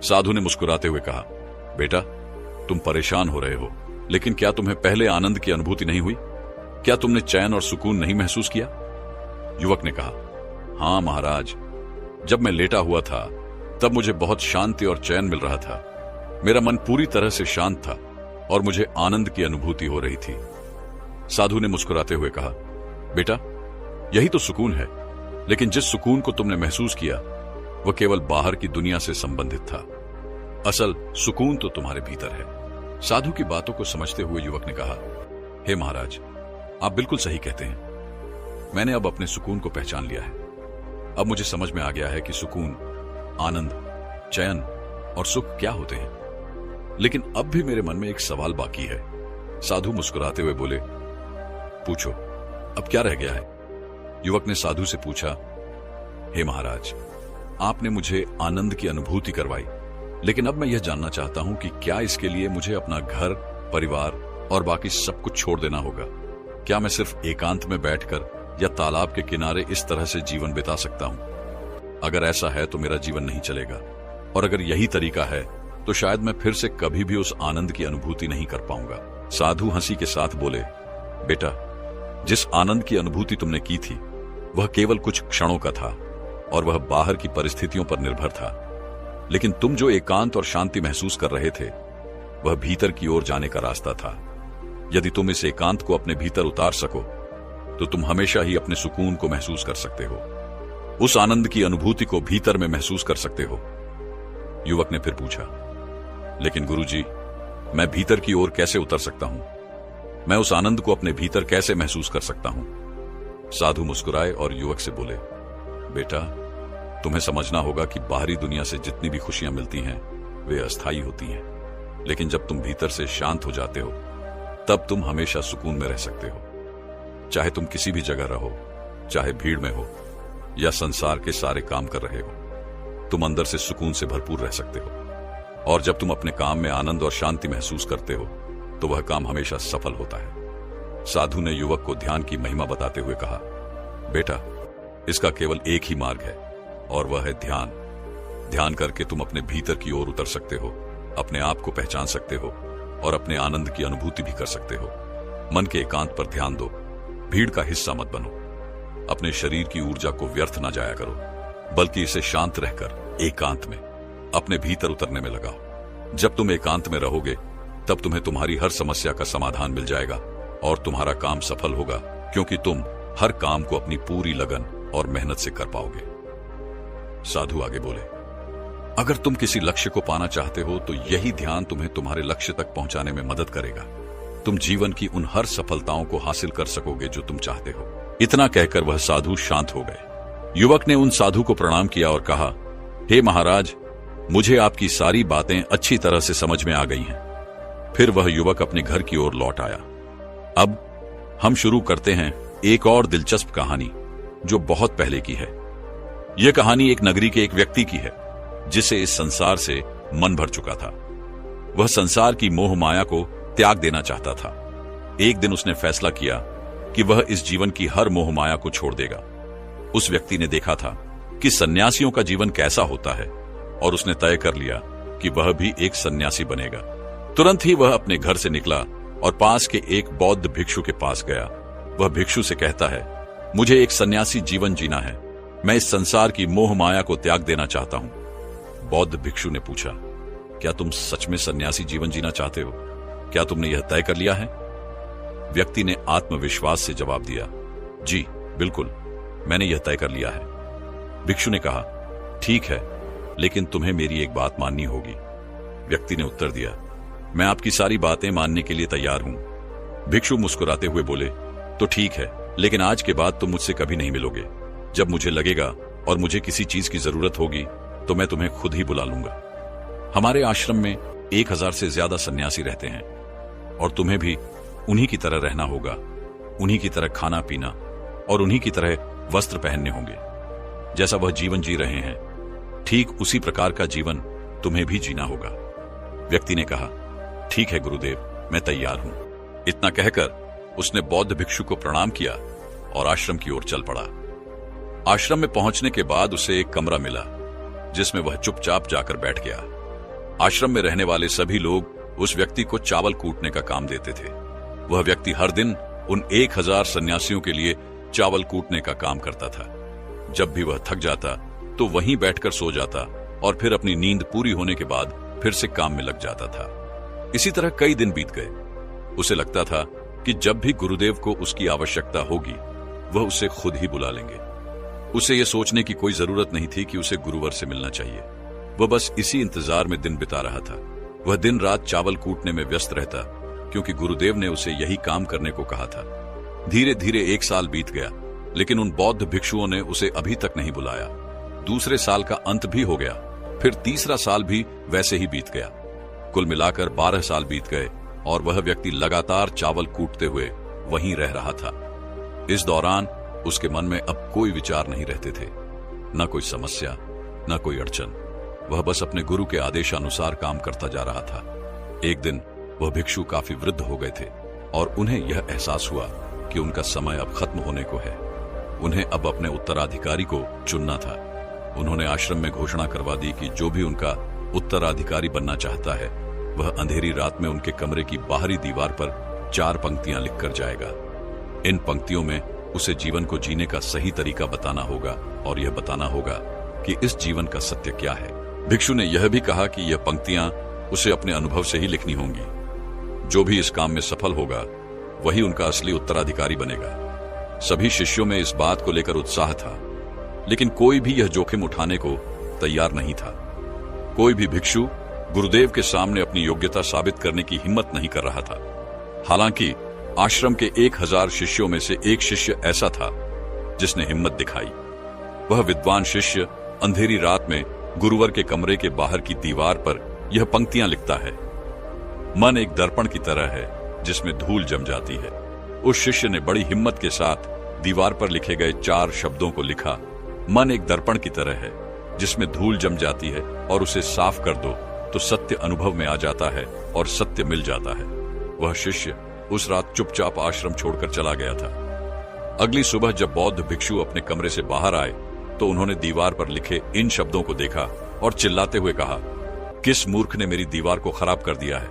साधु ने मुस्कुराते हुए कहा, बेटा, तुम परेशान हो रहे हो, लेकिन क्या तुम्हें पहले आनंद की अनुभूति नहीं हुई? क्या तुमने चैन और सुकून नहीं महसूस किया? युवक ने कहा, हाँ महाराज, जब मैं लेटा हुआ था तब मुझे बहुत शांति और चैन मिल रहा था। मेरा मन पूरी तरह से शांत था और मुझे आनंद की अनुभूति हो रही थी। साधु ने मुस्कुराते हुए कहा, बेटा, यही तो सुकून है, लेकिन जिस सुकून को तुमने महसूस किया वह केवल बाहर की दुनिया से संबंधित था। असल सुकून तो तुम्हारे भीतर है। साधु की बातों को समझते हुए युवक ने कहा, हे महाराज, आप बिल्कुल सही कहते हैं। मैंने अब अपने सुकून को पहचान लिया है। अब मुझे समझ में आ गया है कि सुकून, आनंद, चैन और सुख क्या होते हैं। लेकिन अब भी मेरे मन में एक सवाल बाकी है। साधु मुस्कुराते हुए बोले, पूछो, अब क्या रह गया है? युवक ने साधु से पूछा, हे महाराज, आपने मुझे आनंद की अनुभूति करवाई, लेकिन अब मैं यह जानना चाहता हूं कि क्या इसके लिए मुझे अपना घर, परिवार और बाकी सब कुछ छोड़ देना होगा? क्या मैं सिर्फ एकांत में बैठकर या तालाब के किनारे इस तरह से जीवन बिता सकता हूं? अगर ऐसा है तो मेरा जीवन नहीं चलेगा, और अगर यही तरीका है तो शायद मैं फिर से कभी भी उस आनंद की अनुभूति नहीं कर पाऊंगा। साधु हंसी के साथ बोले, बेटा, जिस आनंद की अनुभूति तुमने की थी वह केवल कुछ क्षणों का था और वह बाहर की परिस्थितियों पर निर्भर था। लेकिन तुम जो एकांत और शांति महसूस कर रहे थे वह भीतर की ओर जाने का रास्ता था। यदि तुम इस एकांत को अपने भीतर उतार सको तो तुम हमेशा ही अपने सुकून को महसूस कर सकते हो। उस आनंद की अनुभूति को भीतर में महसूस कर सकते हो। युवक ने फिर पूछा, लेकिन गुरुजी, मैं भीतर की ओर कैसे उतर सकता हूं? मैं उस आनंद को अपने भीतर कैसे महसूस कर सकता हूं? साधु मुस्कुराए और युवक से बोले, बेटा, तुम्हें समझना होगा कि बाहरी दुनिया से जितनी भी खुशियां मिलती हैं वे अस्थायी होती हैं, लेकिन जब तुम भीतर से शांत हो जाते हो तब तुम हमेशा सुकून में रह सकते हो। चाहे तुम किसी भी जगह रहो, चाहे भीड़ में हो या संसार के सारे काम कर रहे हो, तुम अंदर से सुकून से भरपूर रह सकते हो। और जब तुम अपने काम में आनंद और शांति महसूस करते हो तो वह काम हमेशा सफल होता है। साधु ने युवक को ध्यान की महिमा बताते हुए कहा, बेटा, इसका केवल एक ही मार्ग है और वह है ध्यान। ध्यान करके तुम अपने भीतर की ओर उतर सकते हो, अपने आप को पहचान सकते हो और अपने आनंद की अनुभूति भी कर सकते हो। मन के एकांत पर ध्यान दो, भीड़ का हिस्सा मत बनो। अपने शरीर की ऊर्जा को व्यर्थ ना जाया करो, बल्कि इसे शांत रहकर एकांत में अपने भीतर उतरने में लगाओ। जब तुम एकांत में रहोगे तब तुम्हें तुम्हारी हर समस्या का समाधान मिल जाएगा और तुम्हारा काम सफल होगा, क्योंकि तुम हर काम को अपनी पूरी लगन और मेहनत से कर पाओगे। साधु आगे बोले, अगर तुम किसी लक्ष्य को पाना चाहते हो तो यही ध्यान तुम्हें तुम्हारे लक्ष्य तक पहुंचाने में मदद करेगा। तुम जीवन की उन हर सफलताओं को हासिल कर सकोगे जो तुम चाहते हो। इतना कहकर वह साधु शांत हो गए। युवक ने उन साधु को प्रणाम किया और कहा, हे महाराज, मुझे आपकी सारी बातें अच्छी तरह से समझ में आ गई हैं। फिर वह युवक अपने घर की ओर लौट आया। अब हम शुरू करते हैं एक और दिलचस्प कहानी जो बहुत पहले की है। यह कहानी एक नगरी के एक व्यक्ति की है जिसे इस संसार से मन भर चुका था। वह संसार की मोह माया को त्याग देना चाहता था। एक दिन उसने फैसला किया कि वह इस जीवन की हर मोह माया को छोड़ देगा। उस व्यक्ति ने देखा था कि सन्यासियों का जीवन कैसा होता है और उसने तय कर लिया कि वह भी एक सन्यासी बनेगा। तुरंत ही वह अपने घर से निकला और पास के एक बौद्ध भिक्षु के पास गया। वह भिक्षु से कहता है, मुझे एक सन्यासी जीवन जीना है। मैं इस संसार की मोह माया को त्याग देना चाहता हूं। बौद्ध भिक्षु ने पूछा, क्या तुम सच में सन्यासी जीवन जीना चाहते हो? क्या तुमने यह तय कर लिया है? व्यक्ति ने आत्मविश्वास से जवाब दिया, जी बिल्कुल, मैंने यह तय कर लिया है। भिक्षु ने कहा, ठीक है, लेकिन तुम्हें मेरी एक बात माननी होगी। व्यक्ति ने उत्तर दिया, मैं आपकी सारी बातें मानने के लिए तैयार हूं। भिक्षु मुस्कुराते हुए बोले, तो ठीक है, लेकिन आज के बाद तुम मुझसे कभी नहीं मिलोगे। जब मुझे लगेगा और मुझे किसी चीज की जरूरत होगी तो मैं तुम्हें खुद ही बुला लूंगा। हमारे आश्रम में 1000 से ज्यादा सन्यासी रहते हैं और तुम्हें भी उन्हीं की तरह रहना होगा, उन्हीं की तरह खाना पीना और उन्हीं की तरह वस्त्र पहनने होंगे। जैसा वह जीवन जी रहे हैं, ठीक उसी प्रकार का जीवन तुम्हें भी जीना होगा। व्यक्ति ने कहा, ठीक है गुरुदेव, मैं तैयार हूं। इतना कहकर उसने बौद्ध भिक्षु को प्रणाम किया और आश्रम की ओर चल पड़ा। आश्रम में पहुंचने के बाद उसे एक कमरा मिला जिसमें वह चुपचाप जाकर बैठ गया। आश्रम में रहने वाले सभी लोग उस व्यक्ति को चावल कूटने का काम देते थे। वह व्यक्ति हर दिन उन 1000 सन्यासियों के लिए चावल कूटने का काम करता था। जब भी वह थक जाता तो वहीं बैठकर सो जाता और फिर अपनी नींद पूरी होने के बाद फिर से काम में लग जाता था। इसी तरह कई दिन बीत गए। उसे लगता था कि जब भी गुरुदेव को उसकी आवश्यकता होगी वह उसे खुद ही बुला लेंगे। उसे यह सोचने की कोई जरूरत नहीं थी कि उसे गुरुवर से मिलना चाहिए। वह बस इसी इंतजार में दिन बिता रहा था। वह दिन रात चावल कूटने में व्यस्त रहता क्योंकि गुरुदेव ने उसे यही काम करने को कहा था। धीरे धीरे 1 साल बीत गया, लेकिन उन बौद्ध भिक्षुओं ने उसे अभी तक नहीं बुलाया। दूसरे साल का अंत भी हो गया, फिर तीसरा साल भी वैसे ही बीत गया। कुल मिलाकर 12 साल बीत गए और वह व्यक्ति लगातार चावल कूटते हुए वहीं रह रहा था। इस दौरान उसके मन में अब कोई विचार नहीं रहते थे, न कोई समस्या, न कोई अड़चन। वह बस अपने गुरु के आदेशानुसार काम करता जा रहा था। एक दिन वह भिक्षु काफी वृद्ध हो गए थे और उन्हें यह एहसास हुआ कि उनका समय अब खत्म होने को है। उन्हें अब अपने उत्तराधिकारी को चुनना था। उन्होंने आश्रम में घोषणा करवा दी कि जो भी उनका उत्तराधिकारी बनना चाहता है वह अंधेरी रात में उनके कमरे की बाहरी दीवार पर 4 पंक्तियां लिखकर जाएगा। इन पंक्तियों में उसे जीवन को जीने का सही तरीका बताना होगा और यह बताना होगा कि इस जीवन का सत्य क्या है। भिक्षु ने यह भी कहा कि यह पंक्तियां उसे अपने अनुभव से ही लिखनी होंगी। जो भी इस काम में सफल होगा वही उनका असली उत्तराधिकारी बनेगा। सभी शिष्यों में इस बात को लेकर उत्साह था, लेकिन कोई भी यह जोखिम उठाने को तैयार नहीं था। कोई भी भिक्षु गुरुदेव के सामने अपनी योग्यता साबित करने की हिम्मत नहीं कर रहा था। हालांकि आश्रम के 1000 शिष्यों में से एक शिष्य ऐसा था जिसने हिम्मत दिखाई। वह विद्वान शिष्य अंधेरी रात में गुरुवर के कमरे के बाहर की दीवार पर यह पंक्तियां लिखता है, मन एक दर्पण की तरह है जिसमें धूल जम जाती है। उस शिष्य ने बड़ी हिम्मत के साथ दीवार पर लिखे गए 4 शब्दों को लिखा, मन एक दर्पण की तरह है जिसमें धूल जम जाती है और उसे साफ कर दो तो सत्य अनुभव में आ जाता है और सत्य मिल जाता है। वह शिष्य उस रात चुपचाप आश्रम छोड़कर चला गया था। अगली सुबह जब बौद्ध भिक्षु अपने कमरे से बाहर आए तो उन्होंने दीवार पर लिखे इन शब्दों को देखा और चिल्लाते हुए कहा, किस मूर्ख ने मेरी दीवार को खराब कर दिया है,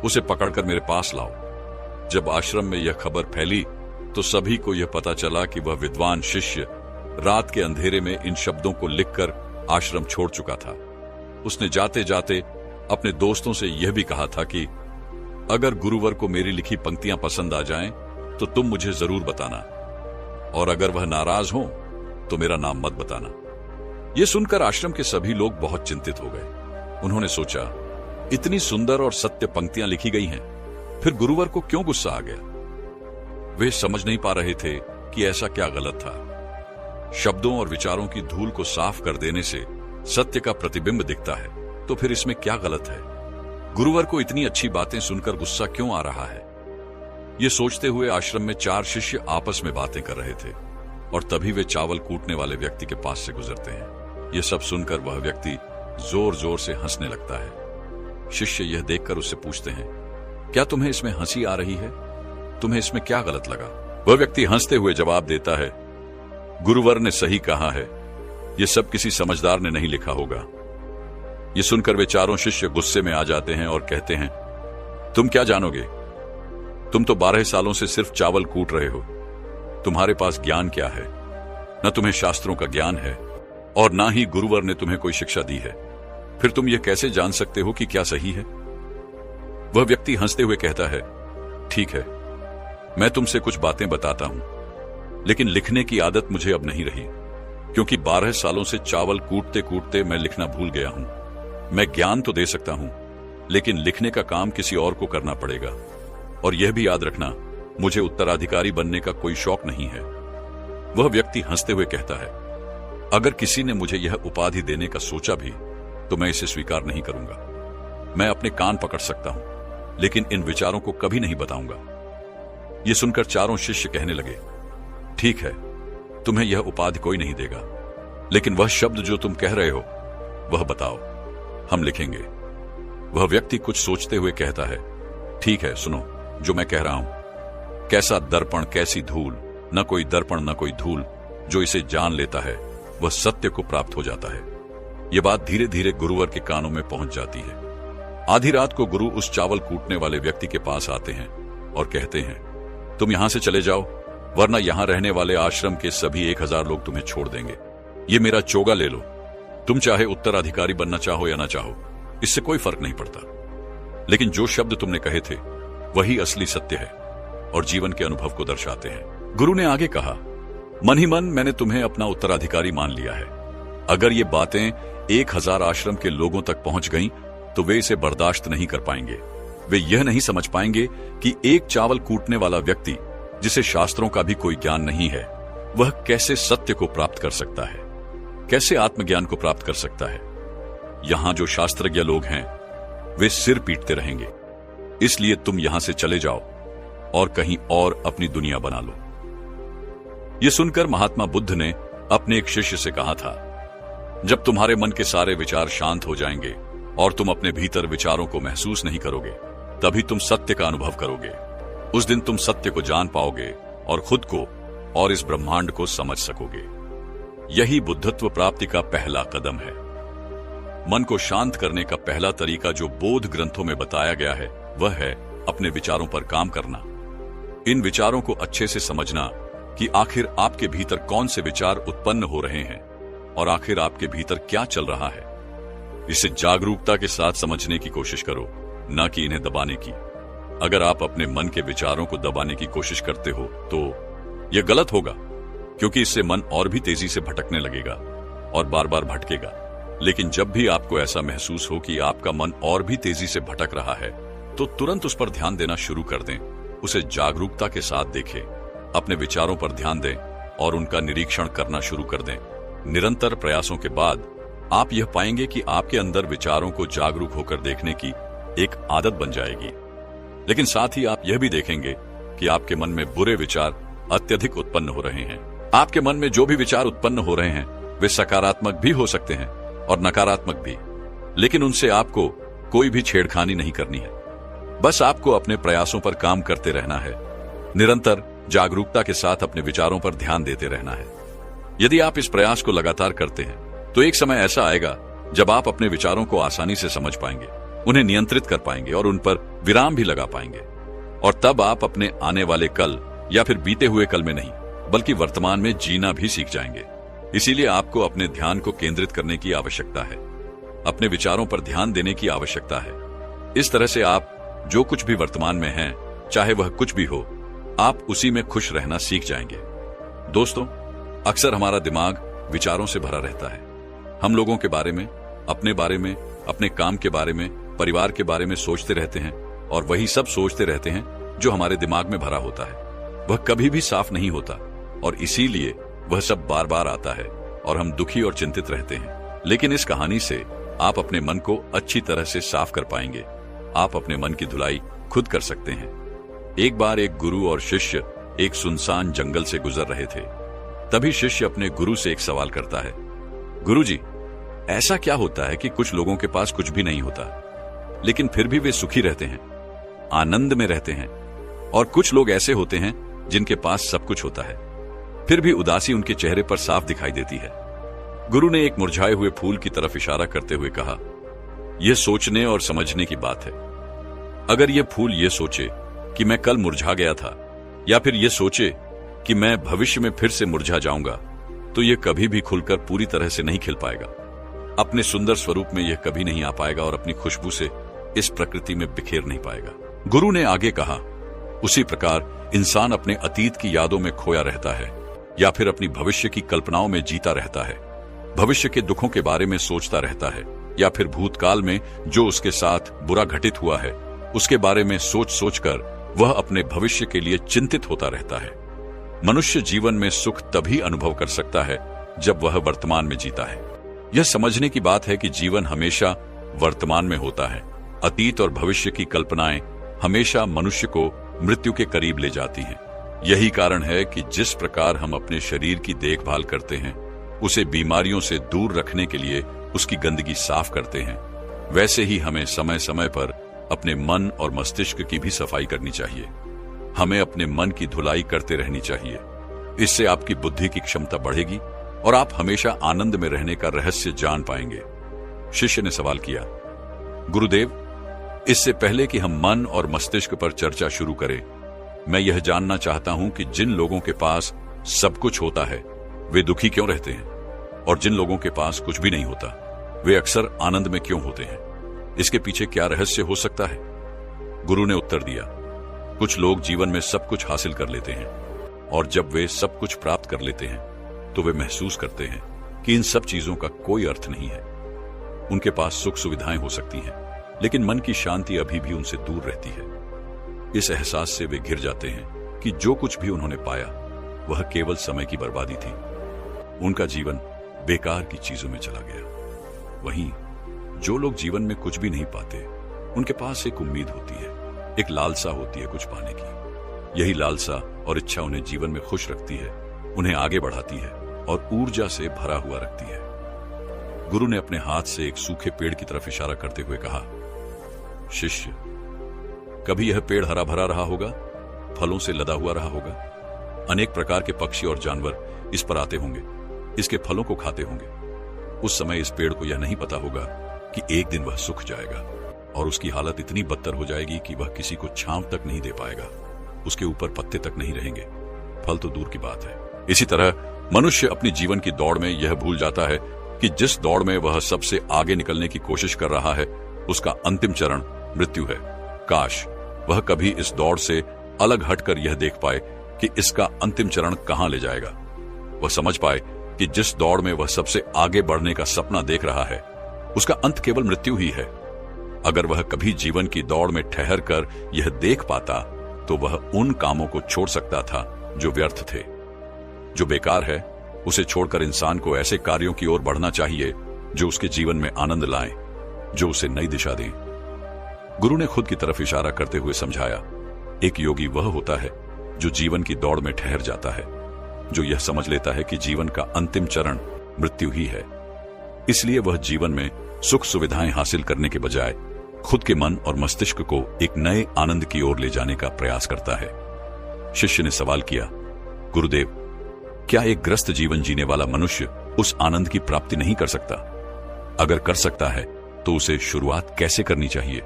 उसे पकड़कर मेरे पास लाओ। जब आश्रम में यह खबर फैली तो सभी को यह पता चला कि वह विद्वान शिष्य रात के अंधेरे में इन शब्दों को लिखकर आश्रम छोड़ चुका था। उसने जाते जाते अपने दोस्तों से यह भी कहा था कि अगर गुरुवर को मेरी लिखी पंक्तियां पसंद आ जाएं तो तुम मुझे जरूर बताना, और अगर वह नाराज हो तो मेरा नाम मत बताना। यह सुनकर आश्रम के सभी लोग बहुत चिंतित हो गए। उन्होंने सोचा, इतनी सुंदर और सत्य पंक्तियां लिखी गई हैं, फिर गुरुवर को क्यों गुस्सा आ गया? वे समझ नहीं पा रहे थे कि ऐसा क्या गलत था। शब्दों और विचारों की धूल को साफ कर देने से सत्य का प्रतिबिंब दिखता है, तो फिर इसमें क्या गलत है? गुरुवर को इतनी अच्छी बातें सुनकर गुस्सा क्यों आ रहा है? ये सोचते हुए आश्रम में 4 शिष्य आपस में बातें कर रहे थे और तभी वे चावल कूटने वाले व्यक्ति के पास से गुजरते हैं। यह सब सुनकर वह व्यक्ति जोर जोर से हंसने लगता है। शिष्य यह देखकर उससे पूछते हैं, क्या तुम्हें इसमें हंसी आ रही है? तुम्हें इसमें क्या गलत लगा? वह व्यक्ति हंसते हुए जवाब देता है, गुरुवर ने सही कहा है, यह सब किसी समझदार ने नहीं लिखा होगा। यह सुनकर वे चारों शिष्य गुस्से में आ जाते हैं और कहते हैं, तुम क्या जानोगे? तुम तो 12 सालों से सिर्फ चावल कूट रहे हो। तुम्हारे पास ज्ञान क्या है? न तुम्हें शास्त्रों का ज्ञान है और ना ही गुरुवर ने तुम्हें कोई शिक्षा दी है। फिर तुम यह कैसे जान सकते हो कि क्या सही है? वह व्यक्ति हंसते हुए कहता है, ठीक है, मैं तुमसे कुछ बातें बताता हूं, लेकिन लिखने की आदत मुझे अब नहीं रही, क्योंकि 12 सालों से चावल कूटते कूटते मैं लिखना भूल गया हूं। मैं ज्ञान तो दे सकता हूं, लेकिन लिखने का काम किसी और को करना पड़ेगा। और यह भी याद रखना, मुझे उत्तराधिकारी बनने का कोई शौक नहीं है। वह व्यक्ति हंसते हुए कहता है, अगर किसी ने मुझे यह उपाधि देने का सोचा भी तो मैं इसे स्वीकार नहीं करूंगा। मैं अपने कान पकड़ सकता हूं, लेकिन इन विचारों को कभी नहीं बताऊंगा। यह सुनकर चारों शिष्य कहने लगे, ठीक है, तुम्हें यह उपाधि कोई नहीं देगा, लेकिन वह शब्द जो तुम कह रहे हो वह बताओ, हम लिखेंगे। वह व्यक्ति कुछ सोचते हुए कहता है, ठीक है, सुनो जो मैं कह रहा हूं। कैसा दर्पण कैसी धूल, न कोई दर्पण न कोई धूल, जो इसे जान लेता है वह सत्य को प्राप्त हो जाता है। यह बात धीरे धीरे गुरुवर के कानों में पहुंच जाती है। आधी रात को गुरु उस चावल कूटने वाले व्यक्ति के पास आते हैं और कहते हैं, तुम यहां से चले जाओ, वरना यहां रहने वाले आश्रम के सभी 1000 लोग तुम्हें छोड़ देंगे। ये मेरा चोगा ले लो। तुम चाहे उत्तराधिकारी बनना चाहो या ना चाहो, इससे कोई फर्क नहीं पड़ता, लेकिन जो शब्द तुमने कहे थे वही असली सत्य है और जीवन के अनुभव को दर्शाते हैं। गुरु ने आगे कहा, मन ही मन मैंने तुम्हें अपना उत्तराधिकारी मान लिया है। अगर ये बातें 1000 आश्रम के लोगों तक पहुंच गईं, तो वे इसे बर्दाश्त नहीं कर पाएंगे। वे यह नहीं समझ पाएंगे कि एक चावल कूटने वाला व्यक्ति, जिसे शास्त्रों का भी कोई ज्ञान नहीं है, वह कैसे सत्य को प्राप्त कर सकता है, कैसे आत्मज्ञान को प्राप्त कर सकता है। यहां जो शास्त्रज्ञ लोग हैं वे सिर पीटते रहेंगे। इसलिए तुम यहां से चले जाओ और कहीं और अपनी दुनिया बना लो। यह सुनकर महात्मा बुद्ध ने अपने एक शिष्य से कहा था, जब तुम्हारे मन के सारे विचार शांत हो जाएंगे और तुम अपने भीतर विचारों को महसूस नहीं करोगे, तभी तुम सत्य का अनुभव करोगे। उस दिन तुम सत्य को जान पाओगे और खुद को और इस ब्रह्मांड को समझ सकोगे। यही बुद्धत्व प्राप्ति का पहला कदम है। मन को शांत करने का पहला तरीका जो बोध ग्रंथों में बताया गया है वह है अपने विचारों पर काम करना। इन विचारों को अच्छे से समझना कि आखिर आपके भीतर कौन से विचार उत्पन्न हो रहे हैं और आखिर आपके भीतर क्या चल रहा है। इसे जागरूकता के साथ समझने की कोशिश करो, न कि इन्हें दबाने की। अगर आप अपने मन के विचारों को दबाने की कोशिश करते हो तो यह गलत होगा, क्योंकि इससे मन और भी तेजी से भटकने लगेगा और बार बार भटकेगा। लेकिन जब भी आपको ऐसा महसूस हो कि आपका मन और भी तेजी से भटक रहा है, तो तुरंत उस पर ध्यान देना शुरू कर दें। उसे जागरूकता के साथ देखें, अपने विचारों पर ध्यान दें और उनका निरीक्षण करना शुरू कर दें। निरंतर प्रयासों के बाद आप यह पाएंगे कि आपके अंदर विचारों को जागरूक होकर देखने की एक आदत बन जाएगी। लेकिन साथ ही आप यह भी देखेंगे कि आपके मन में बुरे विचार अत्यधिक उत्पन्न हो रहे हैं। आपके मन में जो भी विचार उत्पन्न हो रहे हैं वे सकारात्मक भी हो सकते हैं और नकारात्मक भी, लेकिन उनसे आपको कोई भी छेड़खानी नहीं करनी है। बस आपको अपने प्रयासों पर काम करते रहना है। निरंतर जागरूकता के साथ अपने विचारों पर ध्यान देते रहना है। यदि आप इस प्रयास को लगातार करते हैं तो एक समय ऐसा आएगा जब आप अपने विचारों को आसानी से समझ पाएंगे, उन्हें नियंत्रित कर पाएंगे और उन पर विराम भी लगा पाएंगे। और तब आप अपने आने वाले कल या फिर बीते हुए कल में नहीं बल्कि वर्तमान में जीना भी सीख जाएंगे। इसीलिए आपको अपने ध्यान को केंद्रित करने की आवश्यकता है, अपने विचारों पर ध्यान देने की आवश्यकता है। इस तरह से आप जो कुछ भी वर्तमान में हैं, चाहे वह कुछ भी हो, आप उसी में खुश रहना सीख जाएंगे। दोस्तों, अक्सर हमारा दिमाग विचारों से भरा रहता है। हम लोगों के बारे में, अपने बारे में, अपने काम के बारे में, परिवार के बारे में सोचते रहते हैं और वही सब सोचते रहते हैं जो हमारे दिमाग में भरा होता है। वह कभी भी साफ नहीं होता और इसीलिए वह सब बार बार आता है और हम दुखी और चिंतित रहते हैं। लेकिन इस कहानी से आप अपने मन को अच्छी तरह से साफ कर पाएंगे। आप अपने मन की धुलाई खुद कर सकते हैं। एक बार एक गुरु और शिष्य एक सुनसान जंगल से गुजर रहे थे। तभी शिष्य अपने गुरु से एक सवाल करता है, गुरुजी, ऐसा क्या होता है कि कुछ लोगों के पास कुछ भी नहीं होता, लेकिन फिर भी वे सुखी रहते हैं, आनंद में रहते हैं, और कुछ लोग ऐसे होते हैं जिनके पास सब कुछ होता है, फिर भी उदासी उनके चेहरे पर साफ दिखाई देती है। गुरु ने एक मुरझाए हुए फूल की तरफ इशारा करते हुए कहा, यह सोचने और समझने की बात है। अगर यह फूल यह सोचे कि मैं कल मुरझा गया था, या फिर यह सोचे कि मैं भविष्य में फिर से मुरझा जाऊंगा, तो यह कभी भी खुलकर पूरी तरह से नहीं खिल पाएगा। अपने सुंदर स्वरूप में यह कभी नहीं आ पाएगा और अपनी खुशबू से इस प्रकृति में बिखेर नहीं पाएगा। गुरु ने आगे कहा, उसी प्रकार इंसान अपने अतीत की यादों में खोया रहता है या फिर अपनी भविष्य की कल्पनाओं में जीता रहता है। भविष्य के दुखों के बारे में सोचता रहता है या फिर भूतकाल में जो उसके साथ बुरा घटित हुआ है उसके बारे में सोच सोचकर वह अपने भविष्य के लिए चिंतित होता रहता है। मनुष्य जीवन में सुख तभी अनुभव कर सकता है जब वह वर्तमान में जीता है। यह समझने की बात है कि जीवन हमेशा वर्तमान में होता है। अतीत और भविष्य की कल्पनाएं हमेशा मनुष्य को मृत्यु के करीब ले जाती हैं। यही कारण है कि जिस प्रकार हम अपने शरीर की देखभाल करते हैं, उसे बीमारियों से दूर रखने के लिए उसकी गंदगी साफ करते हैं, वैसे ही हमें समय समय पर अपने मन और मस्तिष्क की भी सफाई करनी चाहिए। हमें अपने मन की धुलाई करते रहनी चाहिए। इससे आपकी बुद्धि की क्षमता बढ़ेगी और आप हमेशा आनंद में रहने का रहस्य जान पाएंगे। शिष्य ने सवाल किया, गुरुदेव, इससे पहले कि हम मन और मस्तिष्क पर चर्चा शुरू करें, मैं यह जानना चाहता हूं कि जिन लोगों के पास सब कुछ होता है वे दुखी क्यों रहते हैं, और जिन लोगों के पास कुछ भी नहीं होता वे अक्सर आनंद में क्यों होते हैं? इसके पीछे क्या रहस्य हो सकता है? गुरु ने उत्तर दिया, कुछ लोग जीवन में सब कुछ हासिल कर लेते हैं और जब वे सब कुछ प्राप्त कर लेते हैं तो वे महसूस करते हैं कि इन सब चीजों का कोई अर्थ नहीं है। उनके पास सुख सुविधाएं हो सकती हैं, लेकिन मन की शांति अभी भी उनसे दूर रहती है। इस एहसास से वे घिर जाते हैं कि जो कुछ भी उन्होंने पाया वह केवल समय की बर्बादी थी। उनका जीवन बेकार की चीजों में चला गया। वहीं जो लोग जीवन में कुछ भी नहीं पाते, उनके पास एक उम्मीद होती है, एक लालसा होती है कुछ पाने की। यही लालसा और इच्छा उन्हें जीवन में खुश रखती है, उन्हें आगे बढ़ाती है और ऊर्जा से भरा हुआ रखती है। गुरु ने अपने हाथ से एक सूखे पेड़ की तरफ इशारा करते हुए कहा, शिष्य, कभी यह पेड़ हरा भरा रहा होगा, फलों से लदा हुआ रहा होगा। अनेक प्रकार के पक्षी और जानवर इस पर आते होंगे, इसके फलों को खाते होंगे। उस समय इस पेड़ को यह नहीं पता होगा कि एक दिन वह सूख जाएगा और उसकी हालत इतनी बदतर हो जाएगी कि वह किसी को छांव तक नहीं दे पाएगा, उसके ऊपर पत्ते तक नहीं रहेंगे, फल तो दूर की बात है। इसी तरह मनुष्य अपनी जीवन की दौड़ में यह भूल जाता है कि जिस दौड़ में वह सबसे आगे निकलने की कोशिश कर रहा है उसका अंतिम चरण मृत्यु है। काश वह कभी इस दौड़ से अलग हटकर यह देख पाए कि इसका अंतिम चरण कहां ले जाएगा। वह समझ पाए कि जिस दौड़ में वह सबसे आगे बढ़ने का सपना देख रहा है उसका अंत केवल मृत्यु ही है। अगर वह कभी जीवन की दौड़ में ठहर कर यह देख पाता तो वह उन कामों को छोड़ सकता था जो व्यर्थ थे। जो बेकार है उसे छोड़कर इंसान को ऐसे कार्यों की ओर बढ़ना चाहिए जो उसके जीवन में आनंद लाएं, जो उसे नई दिशा दें। गुरु ने खुद की तरफ इशारा करते हुए समझाया, एक योगी वह होता है जो जीवन की दौड़ में ठहर जाता है, जो यह समझ लेता है कि जीवन का अंतिम चरण मृत्यु ही है। इसलिए वह जीवन में सुख सुविधाएं हासिल करने के बजाय खुद के मन और मस्तिष्क को एक नए आनंद की ओर ले जाने का प्रयास करता है। शिष्य ने सवाल किया, गुरुदेव, क्या एक ग्रस्त जीवन जीने वाला मनुष्य उस आनंद की प्राप्ति नहीं कर सकता? अगर कर सकता है तो उसे शुरुआत कैसे करनी चाहिए?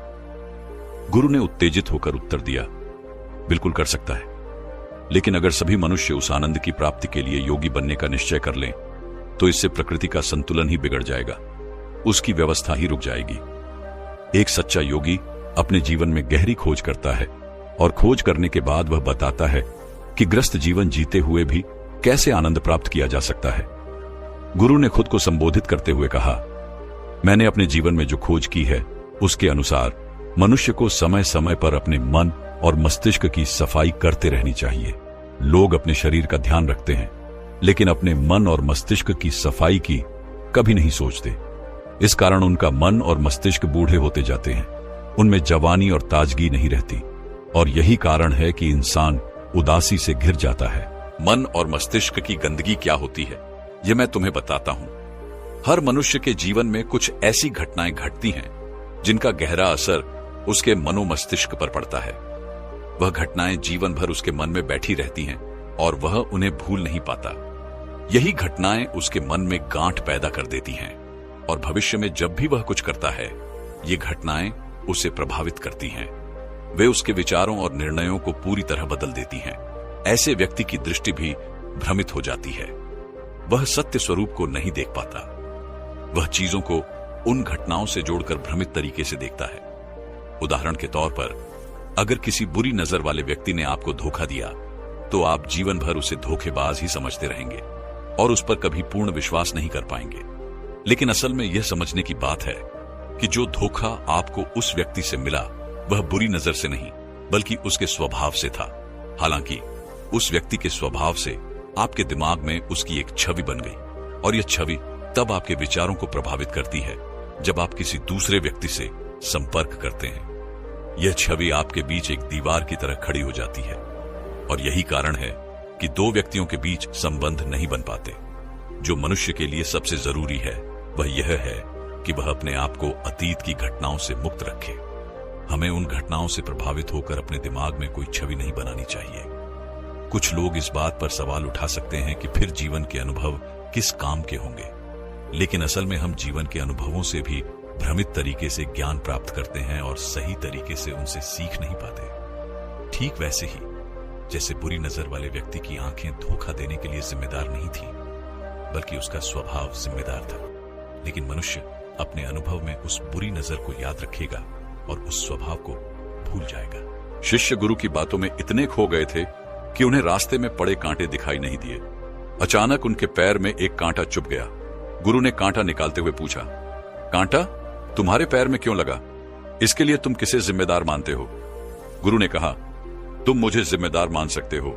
गुरु ने उत्तेजित होकर उत्तर दिया, बिल्कुल कर सकता है, लेकिन अगर सभी मनुष्य उस आनंद की प्राप्ति के लिए योगी बनने का निश्चय कर लें तो इससे प्रकृति का संतुलन ही बिगड़ जाएगा, उसकी व्यवस्था ही रुक जाएगी। एक सच्चा योगी अपने जीवन में गहरी खोज करता है और खोज करने के बाद वह बताता है कि ग्रस्त जीवन जीते हुए भी कैसे आनंद प्राप्त किया जा सकता है। गुरु ने खुद को संबोधित करते हुए कहा, मैंने अपने जीवन में जो खोज की है उसके अनुसार मनुष्य को समय समय पर अपने मन और मस्तिष्क की सफाई करते रहनी चाहिए। लोग अपने शरीर का ध्यान रखते हैं लेकिन अपने मन और मस्तिष्क की सफाई की कभी नहीं सोचते। इस कारण उनका मन और मस्तिष्क बूढ़े होते जाते हैं, उनमें जवानी और ताजगी नहीं रहती, और यही कारण है कि इंसान उदासी से घिर जाता है। मन और मस्तिष्क की गंदगी क्या होती है, यह मैं तुम्हें बताता हूं। हर मनुष्य के जीवन में कुछ ऐसी घटनाएं घटती हैं जिनका गहरा असर उसके मनोमस्तिष्क पर पड़ता है। वह घटनाएं जीवन भर उसके मन में बैठी रहती हैं और वह उन्हें भूल नहीं पाता। यही घटनाएं उसके मन में गांठ पैदा कर देती हैं और भविष्य में जब भी वह कुछ करता है, ये घटनाएं उसे प्रभावित करती हैं। वे उसके विचारों और निर्णयों को पूरी तरह बदल देती हैं। ऐसे व्यक्ति की दृष्टि भी भ्रमित हो जाती है। वह सत्य स्वरूप को नहीं देख पाता। वह चीजों को उन घटनाओं से जोड़कर भ्रमित तरीके से देखता है। उदाहरण के तौर पर, अगर किसी बुरी नजर वाले व्यक्ति ने आपको धोखा दिया तो आप जीवन भर उसे धोखेबाज ही समझते रहेंगे और उस पर कभी पूर्ण विश्वास नहीं कर पाएंगे। लेकिन असल में यह समझने की बात है कि जो धोखा आपको उस व्यक्ति से मिला वह बुरी नजर से नहीं बल्कि उसके स्वभाव से था। हालांकि उस व्यक्ति के स्वभाव से आपके दिमाग में उसकी एक छवि बन गई और यह छवि तब आपके विचारों को प्रभावित करती है जब आप किसी दूसरे व्यक्ति से संपर्क करते हैं। यह छवि आपके बीच एक दीवार की तरह खड़ी हो जाती है और यही कारण है कि दो व्यक्तियों के बीच संबंध नहीं बन पाते। जो मनुष्य के लिए सबसे जरूरी है वह यह है कि वह अपने आप को अतीत की घटनाओं से मुक्त रखे। हमें उन घटनाओं से प्रभावित होकर अपने दिमाग में कोई छवि नहीं बनानी चाहिए। कुछ लोग इस बात पर सवाल उठा सकते हैं कि फिर जीवन के अनुभव किस काम के होंगे, लेकिन असल में हम जीवन के अनुभवों से भी भ्रमित तरीके से ज्ञान प्राप्त करते हैं और सही तरीके से उनसे सीख नहीं पाते। ठीक वैसे ही जैसे बुरी नजर वाले व्यक्ति की आंखें धोखा देने के लिए जिम्मेदार नहीं थी बल्कि उसका स्वभाव जिम्मेदार था, लेकिन मनुष्य अपने अनुभव में उस बुरी नजर को याद रखेगा और उस स्वभाव को भूल जाएगा। शिष्य गुरु की बातों में इतने खो गए थे कि उन्हें रास्ते में पड़े कांटे दिखाई नहीं दिए। अचानक उनके पैर में एक कांटा चुभ गया। गुरु ने कांटा निकालते हुए पूछा, कांटा तुम्हारे पैर में क्यों लगा? इसके लिए तुम किसे जिम्मेदार मानते हो? गुरु ने कहा, तुम मुझे जिम्मेदार मान सकते हो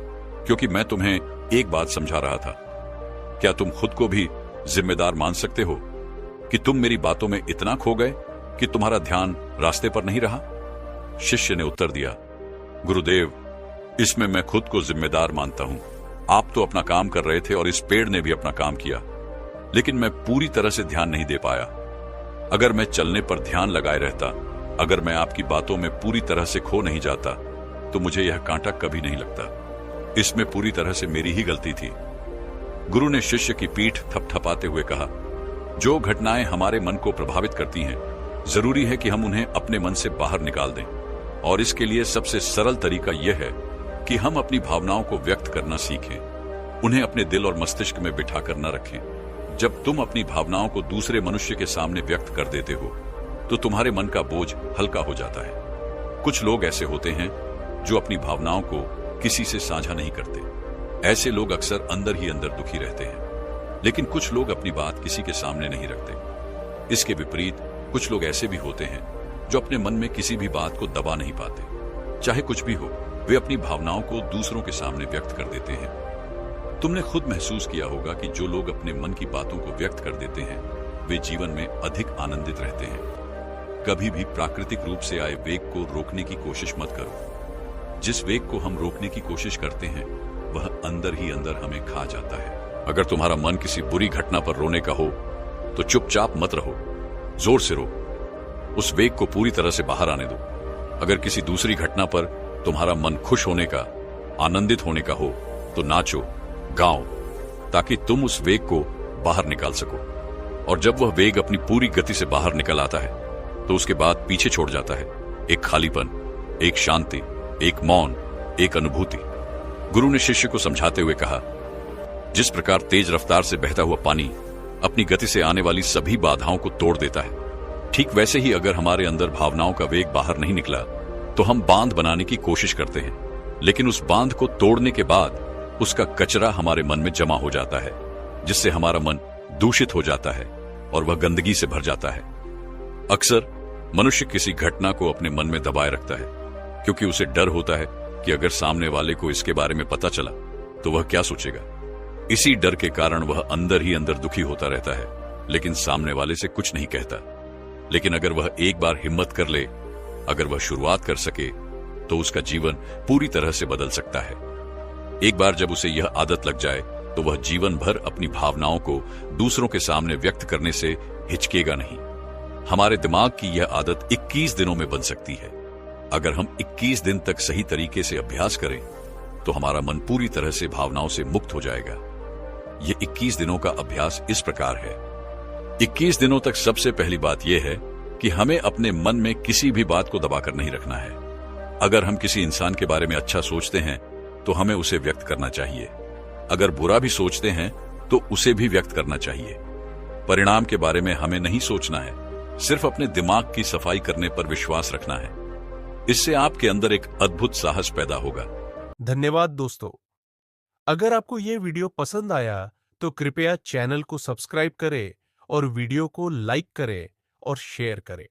क्योंकि मैं तुम्हें एक बात समझा रहा था। क्या तुम खुद को भी जिम्मेदार मान सकते हो कि तुम मेरी बातों में इतना खो गए कि तुम्हारा ध्यान रास्ते पर नहीं रहा? शिष्य ने उत्तर दिया, गुरुदेव, इसमें मैं खुद को जिम्मेदार मानता हूं। आप तो अपना काम कर रहे थे और इस पेड़ ने भी अपना काम किया, लेकिन मैं पूरी तरह से ध्यान नहीं दे पाया। अगर मैं चलने पर ध्यान लगाए रहता, अगर मैं आपकी बातों में पूरी तरह से खो नहीं जाता, तो मुझे यह कांटा कभी नहीं लगता। इसमें पूरी तरह से मेरी ही गलती थी। गुरु ने शिष्य की पीठ थपथपाते हुए कहा, जो घटनाएं हमारे मन को प्रभावित करती हैं, जरूरी है कि हम उन्हें अपने मन से बाहर निकाल दें, और इसके लिए सबसे सरल तरीका यह है कि हम अपनी भावनाओं को व्यक्त करना सीखें, उन्हें अपने दिल और मस्तिष्क में बिठा कर न रखें। जब तुम अपनी भावनाओं को दूसरे मनुष्य के सामने व्यक्त कर देते हो तो तुम्हारे मन का बोझ हल्का हो जाता है। कुछ लोग ऐसे होते हैं जो अपनी भावनाओं को किसी से साझा नहीं करते। ऐसे लोग अक्सर अंदर ही अंदर दुखी रहते हैं, लेकिन कुछ लोग अपनी बात किसी के सामने नहीं रखते। इसके विपरीत कुछ लोग ऐसे भी होते हैं जो अपने मन में किसी भी बात को दबा नहीं पाते। चाहे कुछ भी हो, वे अपनी भावनाओं को दूसरों के सामने व्यक्त कर देते हैं। तुमने खुद महसूस किया होगा कि जो लोग अपने मन की बातों को व्यक्त कर देते हैं वे जीवन में अधिक आनंदित रहते हैं। कभी भी प्राकृतिक रूप से आए वेग को रोकने की कोशिश मत करो। जिस वेग को हम रोकने की कोशिश करते हैं वह अंदर ही अंदर हमें खा जाता है। अगर तुम्हारा मन किसी बुरी घटना पर रोने का हो तो चुपचाप मत रहो, जोर से रो, उस वेग को पूरी तरह से बाहर आने दो। अगर किसी दूसरी घटना पर तुम्हारा मन खुश होने का आनंदित होने का हो तो नाचो, गाओ, ताकि तुम उस वेग को बाहर निकाल सको। और जब वह वेग अपनी पूरी गति से बाहर निकल आता है तो उसके बाद पीछे छोड़ जाता है एक खालीपन, एक शांति, एक मौन, एक अनुभूति। गुरु ने शिष्य को समझाते हुए कहा, जिस प्रकार तेज रफ्तार से बहता हुआ पानी अपनी गति से आने वाली सभी बाधाओं को तोड़ देता है, ठीक वैसे ही अगर हमारे अंदर भावनाओं का वेग बाहर नहीं निकला तो हम बांध बनाने की कोशिश करते हैं, लेकिन उस बांध को तोड़ने के बाद उसका कचरा हमारे मन में जमा हो जाता है, जिससे हमारा मन दूषित हो जाता है और वह गंदगी से भर जाता है। अक्सर मनुष्य किसी घटना को अपने मन में दबाए रखता है क्योंकि उसे डर होता है कि अगर सामने वाले को इसके बारे में पता चला तो वह क्या सोचेगा। इसी डर के कारण वह अंदर ही अंदर दुखी होता रहता है, लेकिन सामने वाले से कुछ नहीं कहता। लेकिन अगर वह एक बार हिम्मत कर ले, अगर वह शुरुआत कर सके, तो उसका जीवन पूरी तरह से बदल सकता है। एक बार जब उसे यह आदत लग जाए तो वह जीवन भर अपनी भावनाओं को दूसरों के सामने व्यक्त करने से हिचकेगा नहीं। हमारे दिमाग की यह आदत 21 दिनों में बन सकती है। अगर हम 21 दिन तक सही तरीके से अभ्यास करें तो हमारा मन पूरी तरह से भावनाओं से मुक्त हो जाएगा। यह 21 दिनों का अभ्यास इस प्रकार है। 21 दिनों तक सबसे पहली बात यह है कि हमें अपने मन में किसी भी बात को दबाकर नहीं रखना है। अगर हम किसी इंसान के बारे में अच्छा सोचते हैं तो हमें उसे व्यक्त करना चाहिए। अगर बुरा भी सोचते हैं तो उसे भी व्यक्त करना चाहिए। परिणाम के बारे में हमें नहीं सोचना है, सिर्फ अपने दिमाग की सफाई करने पर विश्वास रखना है। इससे आपके अंदर एक अद्भुत साहस पैदा होगा। धन्यवाद दोस्तों। अगर आपको यह वीडियो पसंद आया तो कृपया चैनल को सब्सक्राइब करें और वीडियो को लाइक करें और शेयर करें।